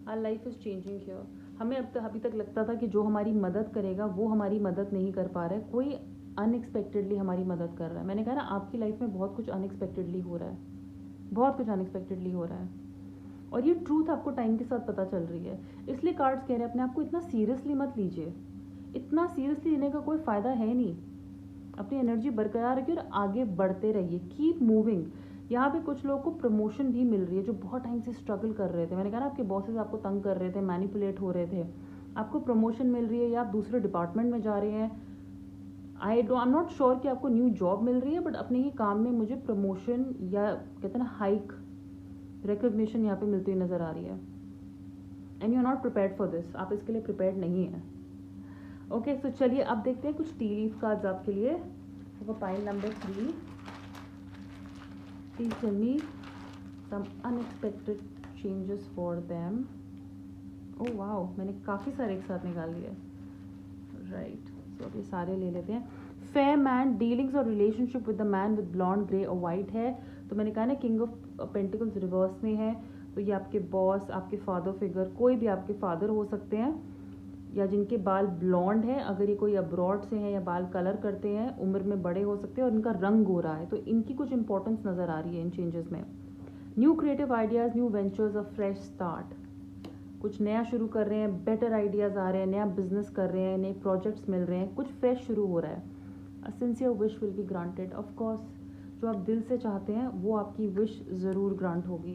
our life is changing here. हमें अभी तक लगता था कि जो हमारी मदद करेगा वो हमारी मदद नहीं कर पा रहा है, कोई अनएक्सपेक्टेडली हमारी मदद कर रहा है। मैंने कहा ना, आपकी लाइफ में बहुत कुछ अनएक्सपेक्टेडली हो रहा है, बहुत कुछ अनएक्सपेक्टेडली हो रहा है, और ये ट्रूथ आपको टाइम के साथ पता चल रही है। इसलिए कार्ड्स कह रहे हैं अपने आप को इतना सीरियसली मत लीजिए, इतना सीरियसली लेने का कोई फ़ायदा है नहीं, अपनी एनर्जी बरकरार रखिए और आगे बढ़ते रहिए, कीप मूविंग। यहाँ पे कुछ लोगों को प्रमोशन भी मिल रही है जो बहुत टाइम से स्ट्रगल कर रहे थे, मैंने कहा ना आपके बॉसेस आपको तंग कर रहे थे, मैनिपुलेट हो रहे थे, आपको प्रमोशन मिल रही है, या आप दूसरे डिपार्टमेंट में जा रहे हैं, आई एम नॉट श्योर कि आपको न्यू जॉब मिल रही है, बट अपने ही काम में मुझे प्रमोशन या कहते हैं ना हाइक, रिकग्निशन यहाँ पे मिलती हुई नज़र आ रही है, and you are not prepared for this, आप इसके लिए प्रिपेयर्ड नहीं है। ओके, सो चलिए अब देखते हैं कुछ टी लीफ कार्ड्स आपके लिए। Pile number 3, please tell me some unexpected changes for them. Oh wow, मैंने काफ़ी सारे एक साथ निकाल लिए, राइट, सो अब ये सारे ले लेते हैं। फेयर मैन, डीलिंग्स और relationship with the man with blond, grey और वाइट है, तो मैंने कहा ना किंग ऑफ पेंटिकल्स रिवर्स में है, तो ये आपके बॉस, आपके फादर फिगर, कोई भी आपके फादर हो सकते हैं, या जिनके बाल ब्लॉन्ड हैं, अगर ये कोई अब्रॉड से हैं या बाल कलर करते हैं, उम्र में बड़े हो सकते हैं और इनका रंग हो रहा है, तो इनकी कुछ इंपॉर्टेंस नज़र आ रही है इन चेंजेस में। New creative ideas, new ventures, अ फ्रेश स्टार्ट, कुछ नया शुरू कर रहे हैं, बेटर आइडियाज़ आ रहे हैं, नया बिजनेस कर रहे हैं, नए प्रोजेक्ट्स मिल रहे हैं, कुछ फ्रेश शुरू हो रहा है। अ sincere wish will be granted, of course जो आप दिल से चाहते हैं वो आपकी विश ज़रूर ग्रांट होगी।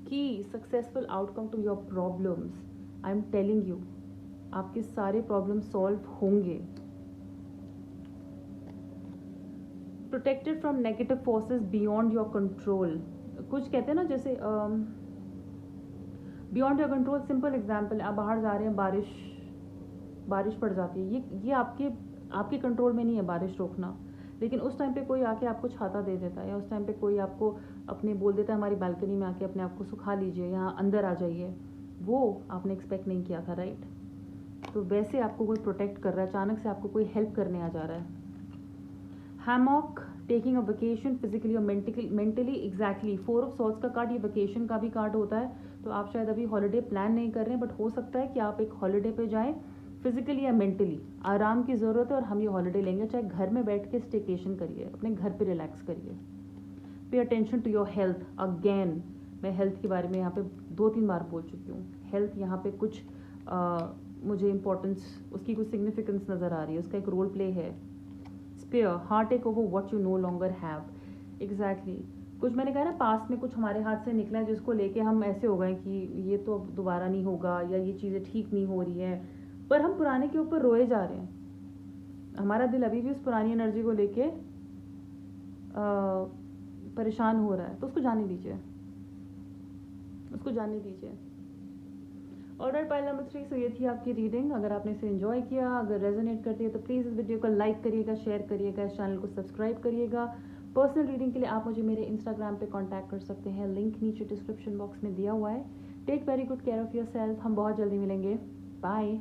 Key successful outcome to your problems, I am telling you, आपके सारे प्रॉब्लम सॉल्व होंगे। Protected from negative forces beyond your control, कुछ कहते हैं ना जैसे beyond your control, simple example, आप बाहर जा रहे हैं, बारिश पड़ जाती है, ये आपके कंट्रोल में नहीं है बारिश रोकना, लेकिन उस टाइम पे कोई आके आपको छाता दे देता है, या उस टाइम पे कोई आपको अपने बोल देता है हमारी बालकनी में आके अपने आप को सुखा लीजिए, यहाँ अंदर आ जाइए, वो आपने एक्सपेक्ट नहीं किया था, राइट। तो वैसे आपको कोई प्रोटेक्ट कर रहा है, अचानक से आपको कोई हेल्प करने आ जा रहा है। Hammock, taking a vacation physically और मेंटली, एग्जैक्टली, 4 ऑफ सॉर्ड्स का कार्ड ये वेकेशन का भी कार्ड होता है, तो आप शायद अभी हॉलीडे प्लान नहीं कर रहे हैं, बट हो सकता है कि आप एक हॉलीडे पे जाएं, फिजिकली या मेंटली आराम की ज़रूरत है और हम ये हॉलीडे लेंगे, चाहे घर में बैठ के स्टेकेशन करिए, अपने घर पे रिलैक्स करिए। Pay attention to your health, again मैं हेल्थ के बारे में यहाँ पे 2-3 बार बोल चुकी हूँ, हेल्थ यहाँ पे कुछ मुझे इंपॉर्टेंस, उसकी कुछ सिग्निफिकेंस नज़र आ रही है, उसका एक रोल प्ले है। Spare, heart take over what you no longer have, exactly, कुछ मैंने कहा ना पास्ट में कुछ हमारे हाथ से निकला है जिसको लेके हम ऐसे हो गए कि ये तो अब दोबारा नहीं होगा, या ये चीज़ें ठीक नहीं हो रही हैं, पर हम पुराने के ऊपर रोए जा रहे हैं, हमारा दिल अभी भी उस पुरानी एनर्जी को लेके परेशान हो रहा है, तो उसको जाने दीजिए, उसको जाने दीजिए। Order pile number 3। सो ये थी आपकी रीडिंग। अगर आपने इसे एंजॉय किया, अगर रेजोनेट करती है तो प्लीज़ इस वीडियो को लाइक करिएगा, शेयर करिएगा, इस चैनल को सब्सक्राइब करिएगा। पर्सनल रीडिंग के लिए आप मुझे मेरे इंस्टाग्राम पे कांटेक्ट कर सकते हैं, लिंक नीचे डिस्क्रिप्शन बॉक्स में दिया हुआ है। Take very good care of your self. हम बहुत जल्दी मिलेंगे। बाय।